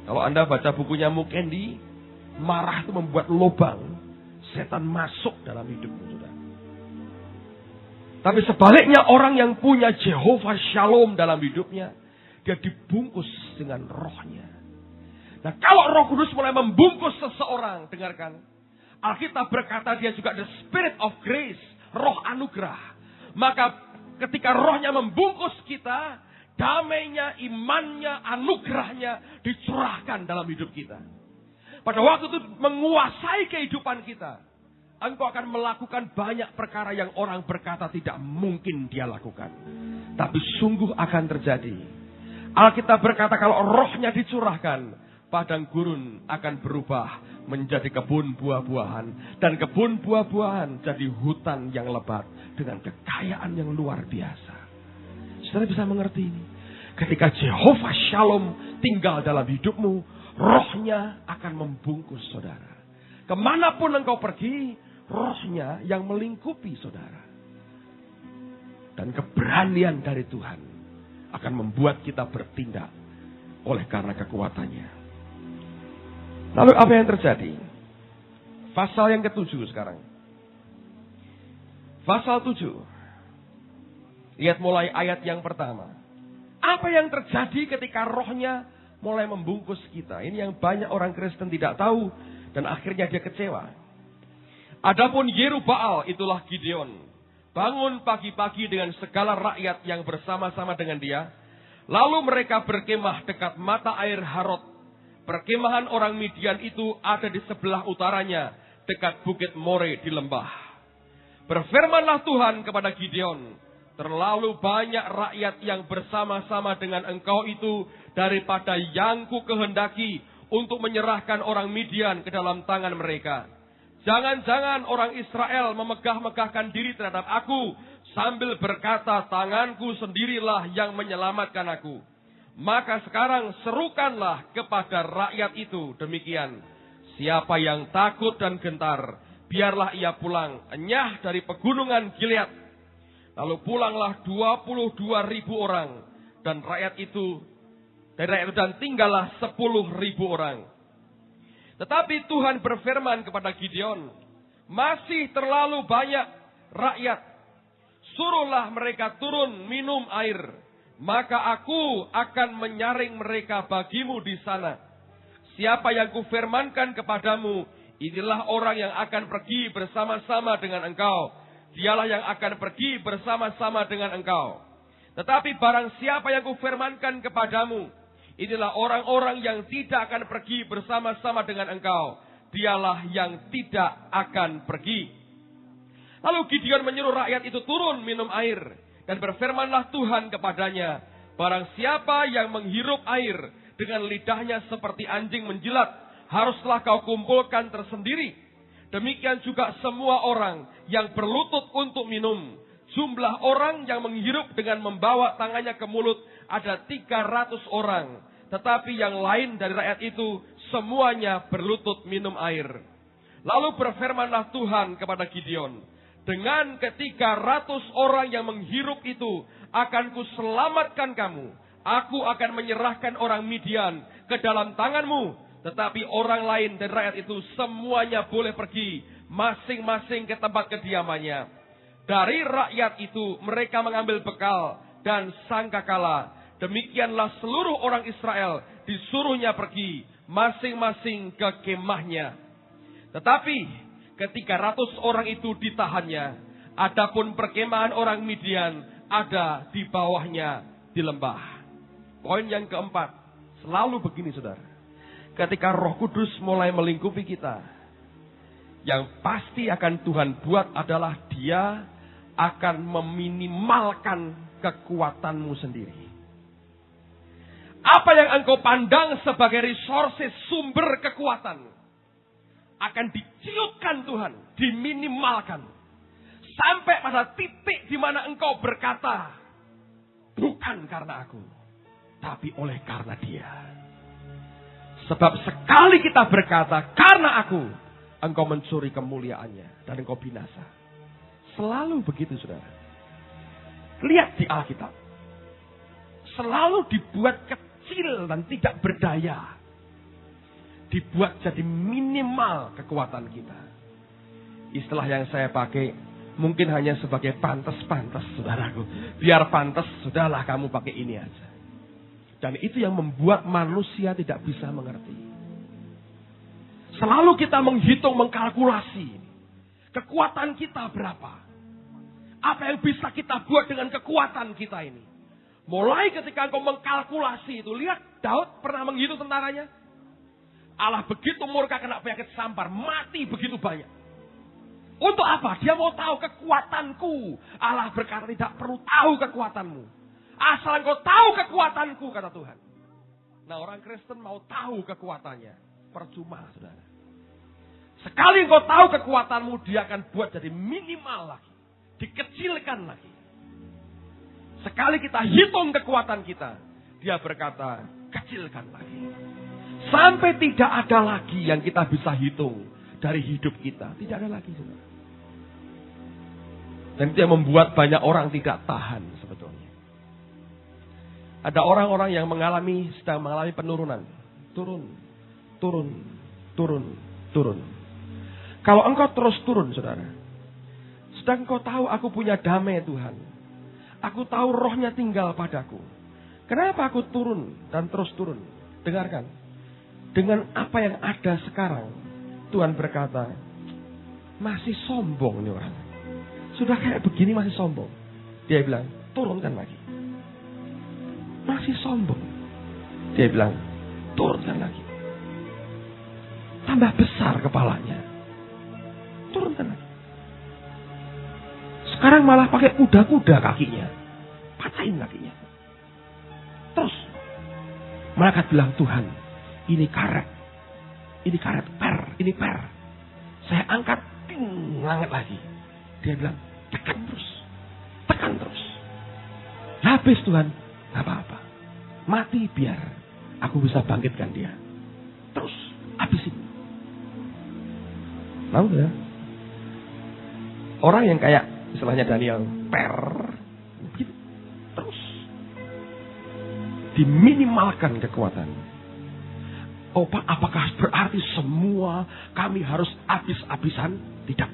Kalau Anda baca bukunya Mukendi, marah itu membuat lubang, setan masuk dalam hidupmu, saudara. Tapi sebaliknya orang yang punya Jehovah Shalom dalam hidupnya, dia dibungkus dengan rohnya. Nah, kalau Roh Kudus mulai membungkus seseorang, dengarkan. Alkitab berkata dia juga the spirit of grace, roh anugerah. Maka ketika rohnya membungkus kita, damainya, imannya, anugerahnya dicurahkan dalam hidup kita. Pada waktu itu menguasai kehidupan kita. Engkau akan melakukan banyak perkara yang orang berkata tidak mungkin dia lakukan. Tapi sungguh akan terjadi. Alkitab berkata kalau rohnya dicurahkan, padang gurun akan berubah menjadi kebun buah-buahan. Dan kebun buah-buahan jadi hutan yang lebat dengan kekayaan yang luar biasa. Saudara bisa mengerti ini. Ketika Jehovah Shalom tinggal dalam hidupmu, rohnya akan membungkus saudara. Kemanapun engkau pergi, rohnya yang melingkupi saudara. Dan keberanian dari Tuhan akan membuat kita bertindak oleh karena kekuatannya. Lalu apa yang terjadi? Pasal yang ke-7 sekarang. Pasal 7. Lihat mulai ayat yang pertama. Apa yang terjadi ketika rohnya mulai membungkus kita? Ini yang banyak orang Kristen tidak tahu dan akhirnya dia kecewa. Adapun Yerubbaal, itulah Gideon, bangun pagi-pagi dengan segala rakyat yang bersama-sama dengan dia. Lalu mereka berkemah dekat mata air Harod. Perkemahan orang Midian itu ada di sebelah utaranya, dekat bukit More di lembah. Berfirmanlah Tuhan kepada Gideon, terlalu banyak rakyat yang bersama-sama dengan engkau itu daripada yang ku kehendaki untuk menyerahkan orang Midian ke dalam tangan mereka. Jangan-jangan orang Israel memegah-megahkan diri terhadap aku sambil berkata, tanganku sendirilah yang menyelamatkan aku. Maka sekarang serukanlah kepada rakyat itu demikian. Siapa yang takut dan gentar, biarlah ia pulang enyah dari pegunungan Gilead. Lalu pulanglah 22.000 orang. Dan rakyat itu, dan tinggallah 10.000 orang. Tetapi Tuhan berfirman kepada Gideon, masih terlalu banyak rakyat. Suruhlah mereka turun minum air. Maka aku akan menyaring mereka bagimu di sana. Siapa yang kufirmankan kepadamu, inilah orang yang akan pergi bersama-sama dengan engkau. Dialah yang akan pergi bersama-sama dengan engkau. Tetapi barang siapa yang kufirmankan kepadamu, inilah orang-orang yang tidak akan pergi bersama-sama dengan engkau. Dialah yang tidak akan pergi. Lalu Gideon menyuruh rakyat itu turun minum air. Dan berfirmanlah Tuhan kepadanya, barang siapa yang menghirup air dengan lidahnya seperti anjing menjilat, haruslah kau kumpulkan tersendiri. Demikian juga semua orang yang berlutut untuk minum. Jumlah orang yang menghirup dengan membawa tangannya ke mulut ada 300 orang. Tetapi yang lain dari rakyat itu semuanya berlutut minum air. Lalu berfirmanlah Tuhan kepada Gideon, dengan ke-300 orang yang menghirup itu akan kuselamatkan kamu. Aku akan menyerahkan orang Midian ke dalam tanganmu. Tetapi orang lain dari rakyat itu semuanya boleh pergi masing-masing ke tempat kediamannya. Dari rakyat itu mereka mengambil bekal dan sangkakala. Demikianlah seluruh orang Israel disuruhnya pergi masing-masing ke kemahnya. Tetapi ke-300 orang itu ditahannya. Adapun perkemahan orang Midian ada di bawahnya di lembah. Poin yang keempat. Selalu begini saudara. Ketika Roh Kudus mulai melingkupi kita, Yang pasti akan Tuhan buat adalah Dia akan meminimalkan kekuatanmu sendiri. Apa yang engkau pandang sebagai resources, sumber kekuatan, akan diciutkan Tuhan, diminimalkan. Sampai pada titik di mana engkau berkata, bukan karena aku, tapi oleh karena Dia. Sebab sekali kita berkata, karena aku, engkau mencuri kemuliaannya dan engkau binasa. Selalu begitu, saudara. Lihat di Alkitab. Selalu dibuat kecil dan tidak berdaya. Dibuat jadi minimal kekuatan kita. Istilah yang saya pakai mungkin hanya sebagai pantas-pantas, saudaraku. Biar pantas, sudahlah kamu pakai ini aja. Dan itu yang membuat manusia tidak bisa mengerti. Selalu kita menghitung, mengkalkulasi. Kekuatan kita berapa? Apa yang bisa kita buat dengan kekuatan kita ini? Mulai ketika engkau mengkalkulasi itu. Lihat Daud pernah menghitung tentaranya. Allah begitu murka kena penyakit sampar. Mati begitu banyak. Untuk apa? Dia mau tahu kekuatanku. Allah berkata tidak perlu tahu kekuatanmu. Asal engkau tahu kekuatanku, kata Tuhan. Nah, orang Kristen mau tahu kekuatannya. Percuma, saudara. Sekali engkau tahu kekuatanmu, Dia akan buat jadi minimal lagi. Dikecilkan lagi. Sekali kita hitung kekuatan kita, Dia berkata, kecilkan lagi. Sampai tidak ada lagi yang kita bisa hitung dari hidup kita. Tidak ada lagi, saudara. Dan itu yang membuat banyak orang tidak tahan sebetulnya. Ada orang-orang yang sedang mengalami penurunan. Turun. Kalau engkau terus turun, saudara. Sedang engkau tahu aku punya damai Tuhan. Aku tahu rohnya tinggal padaku. Kenapa aku turun dan terus turun? Dengarkan. Dengan apa yang ada sekarang, Tuhan berkata, masih sombong nih orang. Sudah kayak begini masih sombong. Dia bilang, turunkan lagi. Masih sombong. Dia bilang, turunkan lagi. Tambah besar kepalanya. Turunkan lagi. Sekarang malah pakai kuda-kuda kakinya. Patahin kakinya. Terus. Malaikat bilang, Tuhan, ini karet. Ini karet, ini per. Saya angkat, angkat lagi. Dia bilang, tekan terus. Habis Tuhan, gak apa-apa. Mati biar aku bisa bangkitkan dia. Terus, habisin. Mau ya? Orang yang kayak istilahnya Daniel begitu terus diminimalkan kekuatan. Oh Pak, apakah berarti semua kami harus habis-habisan? Tidak.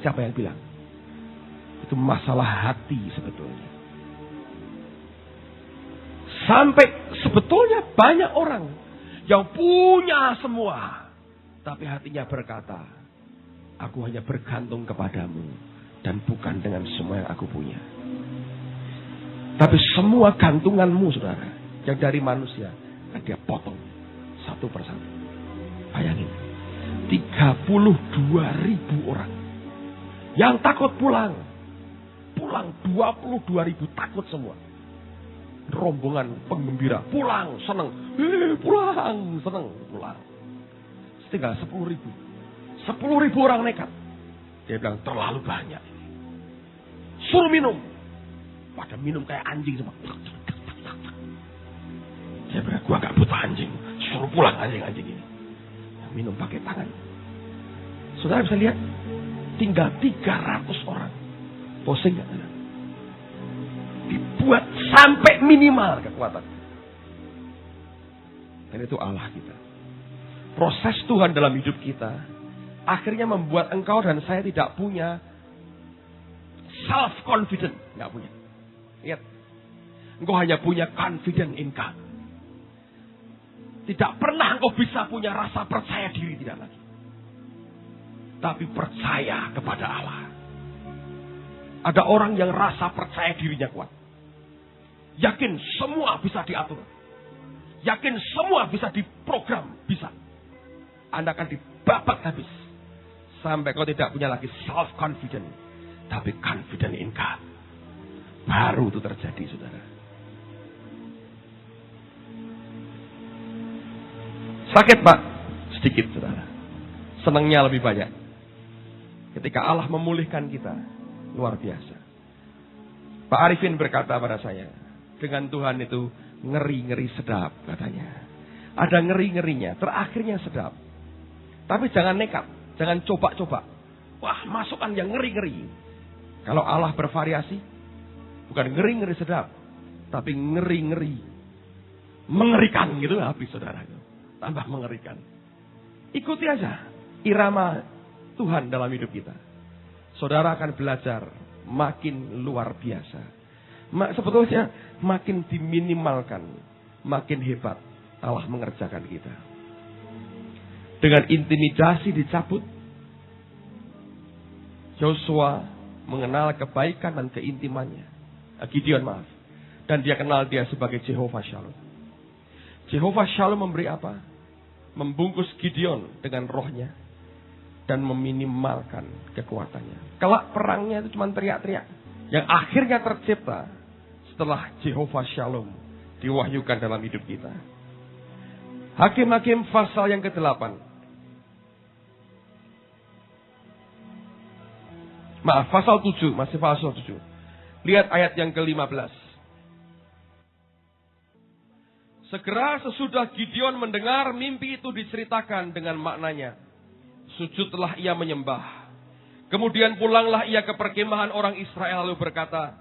Siapa yang bilang? Itu masalah hati sebetulnya. Sampai sebetulnya banyak orang yang punya semua, tapi hatinya berkata, aku hanya bergantung kepadamu dan bukan dengan semua yang aku punya. Tapi semua gantunganmu, saudara, yang dari manusia, kan dia potong satu persatu. Bayangin, 32.000 orang yang takut pulang 22.000 takut semua. Rombongan penggembira pulang seneng, pulang seneng, pulang. Tinggal 10.000. 10.000 orang nekat. Dia bilang terlalu banyak. Suruh minum. Pada minum kayak anjing semua. Dia bilang gua gak butuh anjing. Suruh pulang anjing-anjing ini. Yang minum pakai tangan. Saudara bisa lihat. Tinggal 300 orang. Pusing gak? Dibuat sampai minimal kekuatan. Dan itu Allah kita. Proses Tuhan dalam hidup kita akhirnya membuat engkau dan saya tidak punya self-confident. Tidak punya. Lihat. Engkau hanya punya confident in God. Tidak pernah engkau bisa punya rasa percaya diri. Tidak lagi. Tapi percaya kepada Allah. Ada orang yang rasa percaya dirinya kuat. Yakin semua bisa diatur. Yakin semua bisa diprogram. Bisa. Anda akan dibabak habis. sampai kau tidak punya lagi self-confident. Tapi confident in God. Baru itu terjadi, saudara. Sakit, Pak? Sedikit, saudara. Senangnya lebih banyak. Ketika Allah memulihkan kita, luar biasa. Pak Arifin berkata pada saya, dengan Tuhan itu ngeri-ngeri sedap, katanya. Ada ngeri-ngerinya, terakhirnya sedap. Tapi jangan nekat, jangan coba-coba. Wah, masukkan yang ngeri-ngeri. Kalau Allah bervariasi, bukan ngeri-ngeri sedap, tapi ngeri-ngeri mengerikan gitu, habis saudara. Tambah mengerikan. Ikuti aja irama Tuhan dalam hidup kita. Saudara akan belajar makin luar biasa. Sebetulnya makin diminimalkan, makin hebat Allah mengerjakan kita. Dengan intimidasi dicabut, Yosua mengenal kebaikan dan keintimannya. Gideon, maaf. Dan dia kenal dia sebagai Jehovah Shalom. Jehovah Shalom memberi apa? Membungkus Gideon dengan rohnya. Dan meminimalkan kekuatannya. Kelak perangnya itu cuma teriak-teriak. Yang akhirnya tercipta setelah Jehovah Shalom diwahyukan dalam hidup kita. Hakim-Hakim pasal yang ke-8. Maaf, pasal 7. Masih pasal 7. Lihat ayat yang ke-15. Segera sesudah Gideon mendengar mimpi itu diceritakan dengan maknanya. Sujudlah ia menyembah. Kemudian pulanglah ia ke perkemahan orang Israel lalu berkata,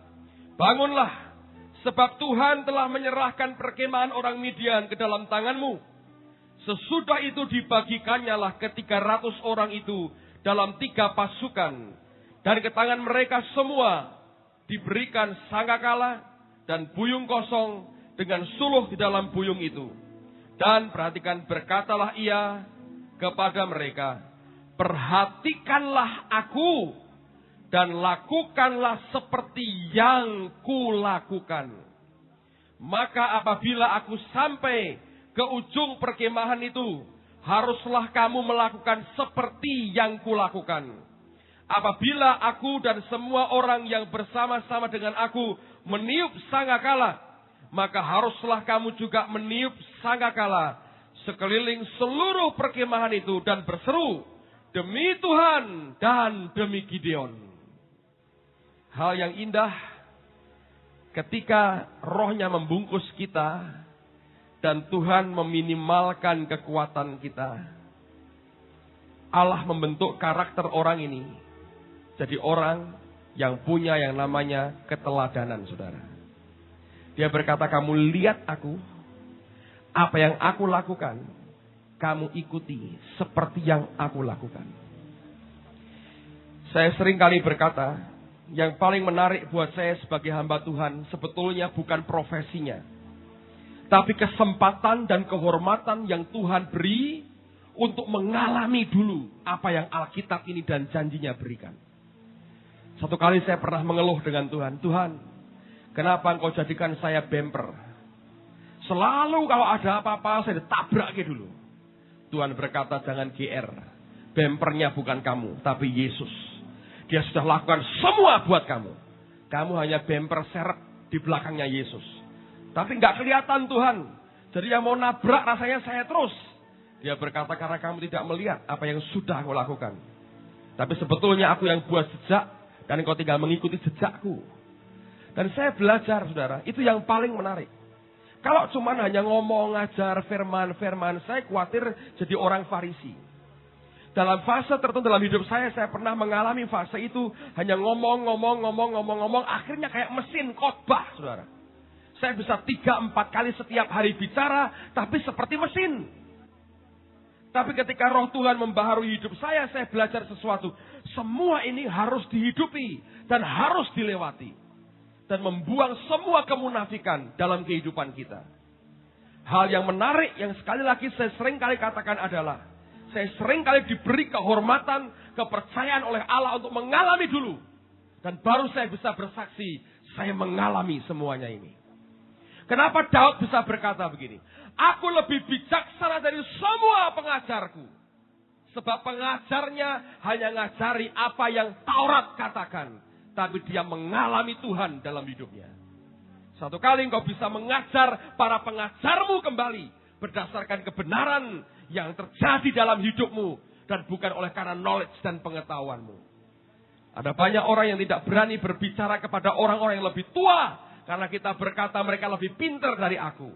bangunlah, sebab Tuhan telah menyerahkan perkemahan orang Midian ke dalam tanganmu. Sesudah itu dibagikannya lah ke 300 orang itu dalam 3 pasukan. Dan ke tangan mereka semua diberikan sangkakala dan buyung kosong dengan suluh di dalam buyung itu. Dan perhatikan, berkatalah ia kepada mereka, perhatikanlah aku dan lakukanlah seperti yang kulakukan. Maka apabila aku sampai ke ujung perkemahan itu, haruslah kamu melakukan seperti yang kulakukan. Apabila aku dan semua orang yang bersama-sama dengan aku meniup sangkakala, maka haruslah kamu juga meniup sangkakala sekeliling seluruh perkemahan itu dan berseru, demi Tuhan dan demi Gideon. Hal yang indah ketika rohnya membungkus kita dan Tuhan meminimalkan kekuatan kita. Allah membentuk karakter orang ini jadi orang yang punya yang namanya keteladanan, saudara. Dia berkata, kamu lihat aku, apa yang aku lakukan, kamu ikuti seperti yang aku lakukan. Saya sering kali berkata, yang paling menarik buat saya sebagai hamba Tuhan sebetulnya bukan profesinya, tapi kesempatan dan kehormatan yang Tuhan beri untuk mengalami dulu apa yang Alkitab ini dan janjinya berikan. Satu kali saya pernah mengeluh dengan Tuhan. Tuhan, kenapa engkau jadikan saya bemper? Selalu kalau ada apa-apa saya ditabrak dulu. Tuhan berkata, jangan GR. Bempernya bukan kamu, tapi Yesus. Dia sudah lakukan semua buat kamu. Kamu hanya bemper seret di belakangnya Yesus. Tapi nggak kelihatan Tuhan. Jadi yang mau nabrak rasanya saya terus. Dia berkata, karena kamu tidak melihat apa yang sudah aku lakukan. Tapi sebetulnya aku yang buat jejak. Dan engkau tinggal mengikuti jejakku. Dan saya belajar, saudara, itu yang paling menarik. Kalau cuma hanya ngomong, ngajar, firman, saya khawatir jadi orang Farisi. Dalam fase tertentu dalam hidup saya pernah mengalami fase itu. Hanya ngomong, akhirnya kayak mesin khotbah, saudara. Saya bisa 3-4 kali setiap hari bicara, tapi seperti mesin. Tapi ketika roh Tuhan membaharui hidup saya belajar sesuatu. Semua ini harus dihidupi dan harus dilewati. Dan membuang semua kemunafikan dalam kehidupan kita. Hal yang menarik yang sekali lagi saya sering kali katakan adalah, saya sering kali diberi kehormatan, kepercayaan oleh Allah untuk mengalami dulu. Dan baru saya bisa bersaksi, saya mengalami semuanya ini. Kenapa Daud bisa berkata begini? Aku lebih bijaksana dari semua pengajarku. Sebab pengajarnya hanya ngajari apa yang Taurat katakan. Tapi dia mengalami Tuhan dalam hidupnya. Satu kali engkau bisa mengajar para pengajarmu kembali. Berdasarkan kebenaran yang terjadi dalam hidupmu. Dan bukan oleh karena knowledge dan pengetahuanmu. Ada banyak orang yang tidak berani berbicara kepada orang-orang yang lebih tua. Karena kita berkata mereka lebih pintar dari aku.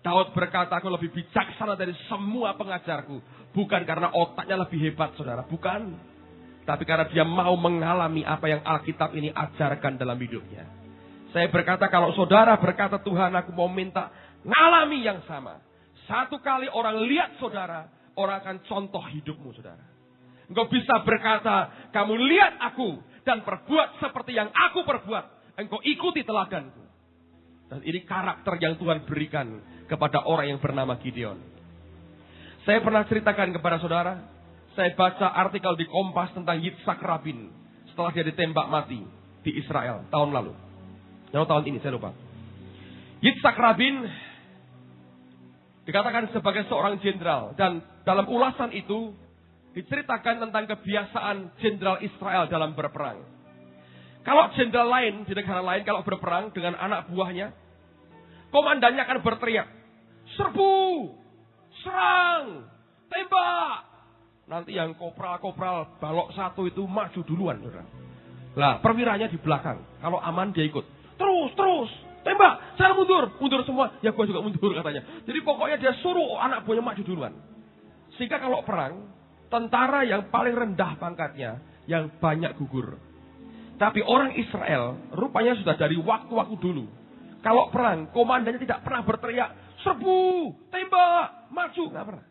Daud berkata, aku lebih bijaksana dari semua pengajarku. Bukan karena otaknya lebih hebat, saudara. Bukan. Tapi karena dia mau mengalami apa yang Alkitab ini ajarkan dalam hidupnya. Saya berkata, kalau saudara berkata, Tuhan aku mau minta ngalami yang sama. Satu kali orang lihat saudara, orang akan contoh hidupmu, saudara. Engkau bisa berkata, kamu lihat aku dan perbuat seperti yang aku perbuat. Engkau ikuti teladanku. Dan ini karakter yang Tuhan berikan kepada orang yang bernama Gideon. Saya pernah ceritakan kepada saudara, saya baca artikel di Kompas tentang Yitzhak Rabin setelah dia ditembak mati di Israel tahun lalu. Atau tahun ini, saya lupa. Yitzhak Rabin dikatakan sebagai seorang jenderal. Dan dalam ulasan itu diceritakan tentang kebiasaan jenderal Israel dalam berperang. Kalau jenderal lain di negara lain kalau berperang dengan anak buahnya, komandannya akan berteriak, serbu, serang, tembak. Nanti yang kopral-kopral balok satu itu maju duluan. Lah, perwiranya di belakang. Kalau aman dia ikut. Terus, tembak, saya mundur semua. Ya gue juga mundur katanya. Jadi pokoknya dia suruh anak buahnya maju duluan. Sehingga kalau perang, tentara yang paling rendah pangkatnya, yang banyak gugur. Tapi orang Israel, rupanya sudah dari waktu-waktu dulu. Kalau perang, komandannya tidak pernah berteriak, serbu, tembak, maju. Nggak pernah.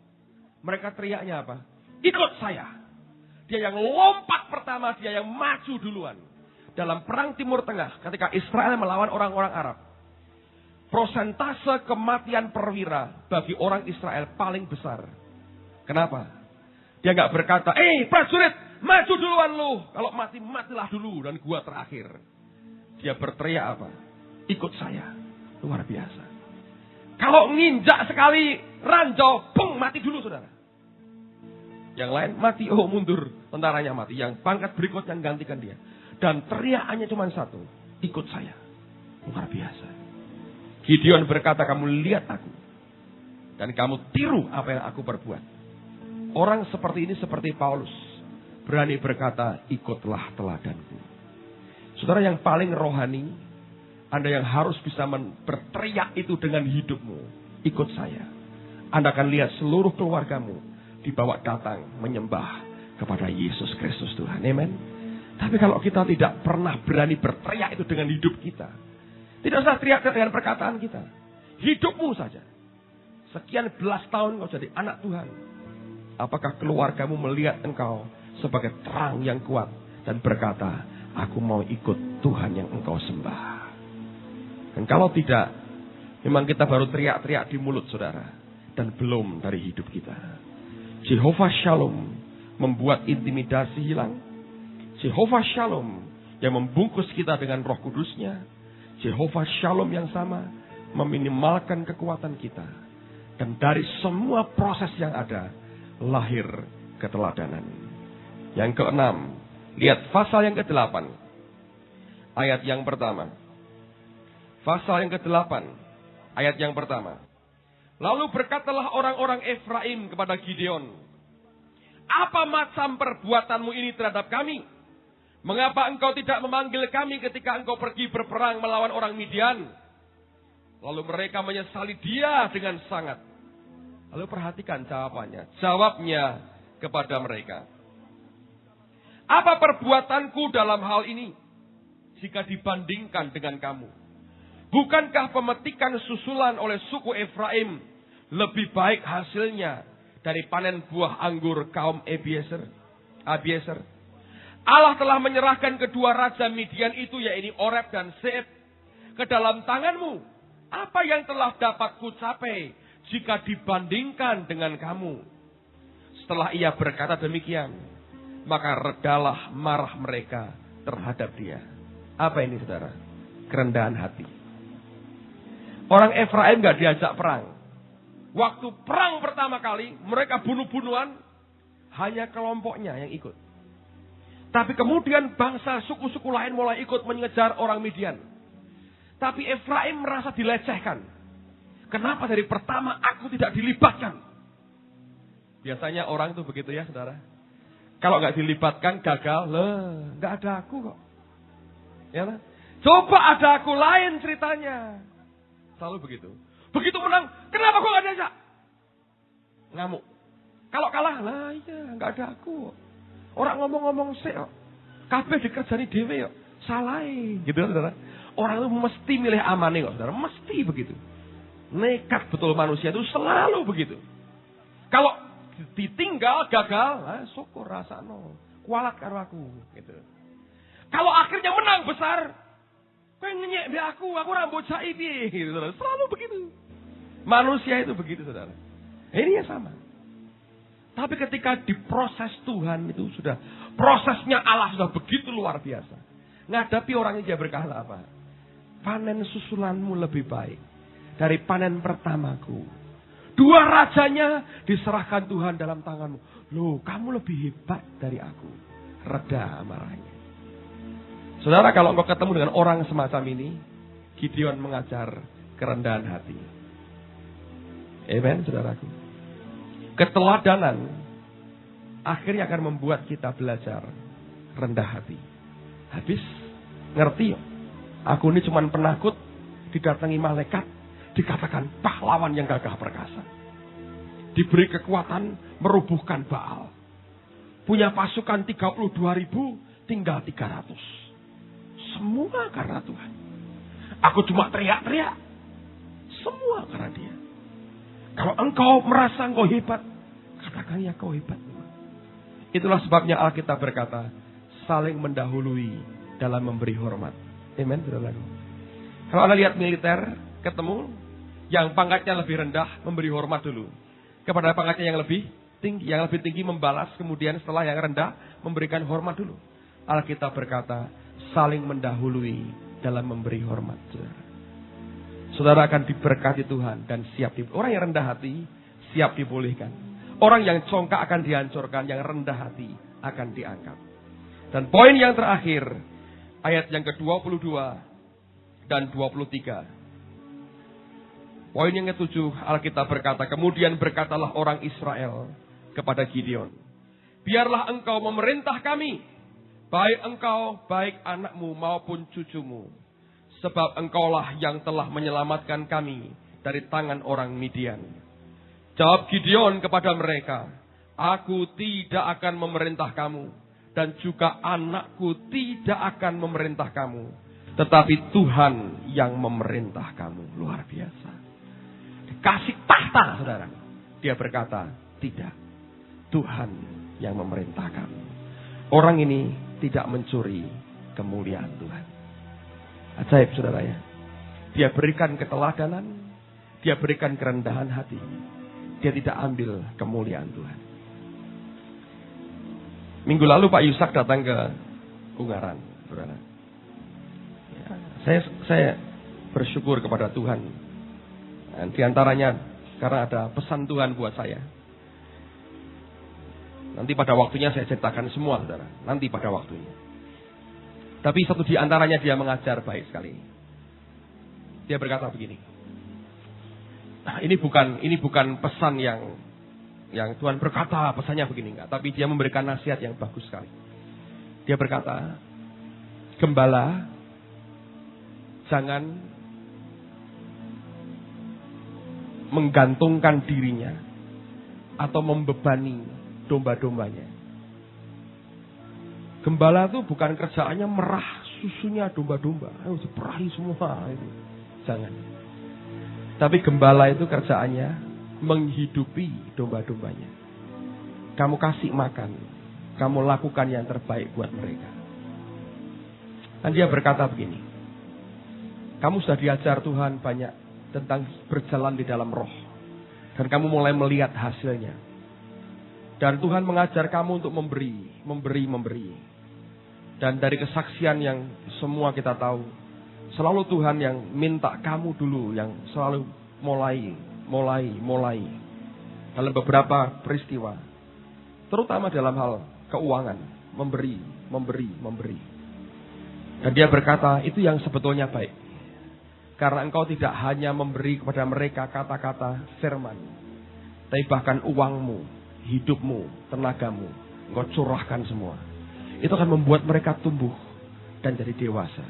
Mereka teriaknya apa? Ikut saya. Dia yang lompat pertama, dia yang maju duluan. Dalam perang Timur Tengah, ketika Israel melawan orang-orang Arab, prosentase kematian perwira bagi orang Israel paling besar. Kenapa? Dia nggak berkata, prajurit, maju duluan lu. Kalau mati, matilah dulu dan gua terakhir. Dia berteriak apa? Ikut saya. Luar biasa. Kalau nginjak sekali ranjau, bung, mati dulu saudara. Yang lain mati, mundur. Tentaranya mati. Yang pangkat berikutnya gantikan dia. Dan teriakannya cuma satu. Ikut saya. Luar biasa. Gideon berkata, kamu lihat aku. Dan kamu tiru apa yang aku perbuat. Orang seperti ini seperti Paulus. Berani berkata, ikutlah teladanku. Saudara yang paling rohani, Anda yang harus bisa berteriak itu dengan hidupmu. Ikut saya. Anda akan lihat seluruh keluargamu dibawa datang menyembah kepada Yesus Kristus Tuhan. Amen. Tapi kalau kita tidak pernah berani berteriak itu dengan hidup kita. Tidak usah teriak dengan perkataan kita. Hidupmu saja. Sekian belas tahun kau jadi anak Tuhan. Apakah keluargamu melihat engkau sebagai terang yang kuat dan berkata, aku mau ikut Tuhan yang engkau sembah. Dan kalau tidak, memang kita baru teriak-teriak di mulut saudara. Dan belum dari hidup kita. Jehovah Shalom membuat intimidasi hilang. Jehovah Shalom yang membungkus kita dengan Roh Kudusnya. Jehovah Shalom yang sama meminimalkan kekuatan kita. Dan dari semua proses yang ada, lahir keteladanan. Yang keenam, lihat pasal yang ke-8. Ayat yang pertama. Pasal yang ke-8. Ayat yang pertama. Lalu berkatalah orang-orang Efraim kepada Gideon, apa macam perbuatanmu ini terhadap kami? Mengapa engkau tidak memanggil kami ketika engkau pergi berperang melawan orang Midian? Lalu mereka menyesali dia dengan sangat. Lalu perhatikan jawabannya. Jawabnya kepada mereka. Apa perbuatanku dalam hal ini? Jika dibandingkan dengan kamu. Bukankah pemetikan susulan oleh suku Efraim lebih baik hasilnya dari panen buah anggur kaum Abiezer? Allah telah menyerahkan kedua raja Midian itu, yaitu Oreb dan Zeeb, ke dalam tanganmu. Apa yang telah dapat kucapai jika dibandingkan dengan kamu? Setelah ia berkata demikian, maka redalah marah mereka terhadap dia. Apa ini saudara? Kerendahan hati. Orang Efraim gak diajak perang. Waktu perang pertama kali, mereka bunuh-bunuhan. Hanya kelompoknya yang ikut. Tapi kemudian bangsa suku-suku lain mulai ikut mengejar orang Midian. Tapi Efraim merasa dilecehkan. Kenapa dari pertama aku tidak dilibatkan? Biasanya orang itu begitu ya saudara. Kalau nggak dilibatkan gagal, nggak ada aku kok. Ya lah. Coba ada aku, lain ceritanya. Selalu begitu. Begitu menang, kenapa kok nggak diajak? Ngamuk. Kalau kalah, iya nggak ada aku. Orang ngomong-ngomong sih, kabeh dikerjani dhewe kok. Salah gitu kan saudara. Orang itu mesti milih amane kok saudara, mesti begitu. Nekat betul manusia itu selalu begitu. Kalau ditinggal gagal, syukur rasano. Kualat karo aku gitu. Kalau akhirnya menang besar, kowe ngenyek be aku rambut cai piye gitu saudara. Selalu begitu. Manusia itu begitu saudara. Ini ya sama. Tapi ketika diproses Tuhan itu sudah, prosesnya Allah sudah begitu luar biasa. Ngadapi orang yang dia berkata apa? Panen susulanmu lebih baik dari panen pertamaku. 2 rajanya diserahkan Tuhan dalam tanganmu. Loh, kamu lebih hebat dari aku. Reda amarahnya. Saudara, kalau engkau ketemu dengan orang semacam ini, Gideon mengajar kerendahan hati. Amen, saudaraku. Keteladanan akhirnya akan membuat kita belajar rendah hati. Habis ngerti, aku ini cuma penakut, didatangi malaikat, dikatakan pahlawan yang gagah perkasa. Diberi kekuatan merubuhkan Baal. Punya pasukan 32.000, tinggal 300. Semua karena Tuhan. Aku cuma teriak-teriak. Semua karena Dia. Kalau engkau merasa engkau hebat, katakan ya kau hebat. Itulah sebabnya Alkitab berkata, saling mendahului dalam memberi hormat. Amen, saudara. Kalau Anda lihat militer, ketemu yang pangkatnya lebih rendah, memberi hormat dulu. Kepada pangkatnya yang lebih tinggi membalas, kemudian setelah yang rendah, memberikan hormat dulu. Alkitab berkata, saling mendahului dalam memberi hormat. Saudara akan diberkati Tuhan dan siap orang yang rendah hati siap dipulihkan. Orang yang congkak akan dihancurkan, yang rendah hati akan diangkat. Dan poin yang terakhir, ayat yang ke-22 dan 23. Poin yang ke-7, Alkitab berkata, kemudian berkatalah orang Israel kepada Gideon, biarlah engkau memerintah kami, baik engkau, baik anakmu maupun cucumu. Sebab engkaulah yang telah menyelamatkan kami dari tangan orang Midian. Jawab Gideon kepada mereka, aku tidak akan memerintah kamu, dan juga anakku tidak akan memerintah kamu, tetapi Tuhan yang memerintah kamu. Luar biasa. Dikasih tahta, saudara. Dia berkata, tidak. Tuhan yang memerintah kamu. Orang ini tidak mencuri kemuliaan Tuhan. Ajaib, saudara ya. Dia berikan keteladanan, dia berikan kerendahan hati. Dia tidak ambil kemuliaan Tuhan. Minggu lalu Pak Yusak datang ke Ungaran, saudara. Ya, saya bersyukur kepada Tuhan. Dan di antaranya karena ada pesan Tuhan buat saya. Nanti pada waktunya saya ceritakan semua, saudara. Nanti pada waktunya. Tapi satu di antaranya dia mengajar baik sekali. Dia berkata begini. Nah, ini bukan pesan yang Tuhan berkata pesannya begini enggak, tapi dia memberikan nasihat yang bagus sekali. Dia berkata, gembala jangan menggantungkan dirinya atau membebani domba-dombanya. Gembala itu bukan kerjaannya merah susunya domba-domba. Ayo diperahi semua itu. Jangan. Tapi gembala itu kerjaannya menghidupi domba-dombanya. Kamu kasih makan. Kamu lakukan yang terbaik buat mereka. Dan dia berkata begini. Kamu sudah diajar Tuhan banyak tentang berjalan di dalam roh. Dan kamu mulai melihat hasilnya. Dan Tuhan mengajar kamu untuk memberi. Dan dari kesaksian yang semua kita tahu, selalu Tuhan yang minta kamu dulu yang selalu mulai. Dalam beberapa peristiwa, Terutama dalam hal keuangan. Memberi. Dan dia berkata, itu yang sebetulnya baik. Karena engkau tidak hanya memberi kepada mereka kata-kata firman. Tapi bahkan uangmu, hidupmu, tenagamu. Engkau curahkan semua. Itu akan membuat mereka tumbuh dan jadi dewasa.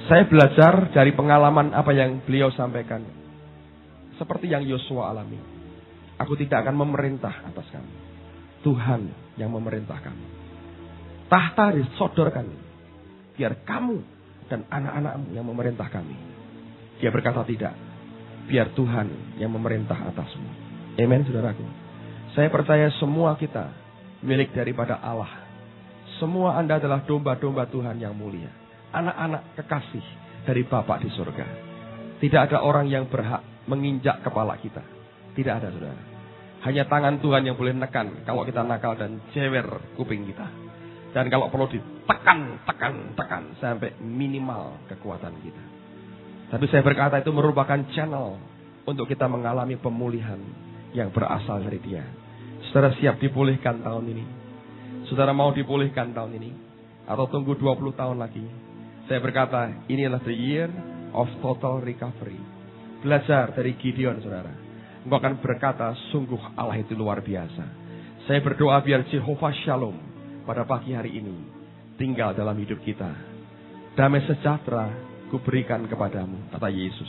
Saya belajar dari pengalaman apa yang beliau sampaikan. Seperti yang Yosua alami. Aku tidak akan memerintah atas kamu. Tuhan yang memerintah kamu. Tahta disodorkan. Biar kamu dan anak-anakmu yang memerintah kami. Dia berkata tidak. Biar Tuhan yang memerintah atasmu. Amen, saudaraku. Saya percaya semua kita milik daripada Allah. Semua Anda adalah domba-domba Tuhan yang mulia. Anak-anak kekasih dari Bapa di surga. Tidak ada orang yang berhak menginjak kepala kita. Tidak ada, saudara. Hanya tangan Tuhan yang boleh nekan kalau kita nakal dan jewer kuping kita. Dan kalau perlu ditekan sampai minimal kekuatan kita. Tapi saya berkata itu merupakan channel untuk kita mengalami pemulihan yang berasal dari Dia. Saudara siap dipulihkan tahun ini? Saudara mau dipulihkan tahun ini? Atau tunggu 20 tahun lagi? Saya berkata, inilah the year of total recovery. Belajar dari Gideon, saudara. Engkau akan berkata, sungguh Allah itu luar biasa. Saya berdoa biar Jehovah Shalom pada pagi hari ini tinggal dalam hidup kita. Damai sejahtera ku berikan kepadamu, kata Yesus.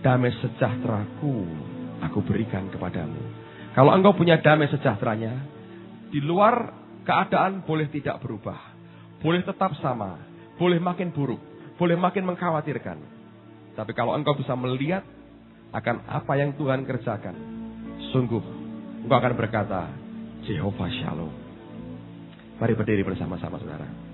Damai sejahteraku aku berikan kepadamu. Kalau engkau punya damai sejahteranya, di luar keadaan boleh tidak berubah. Boleh tetap sama. Boleh makin buruk, boleh makin mengkhawatirkan. Tapi kalau engkau bisa melihat akan apa yang Tuhan kerjakan, sungguh engkau akan berkata, Jehovah Shalom. Mari berdiri bersama-sama, saudara.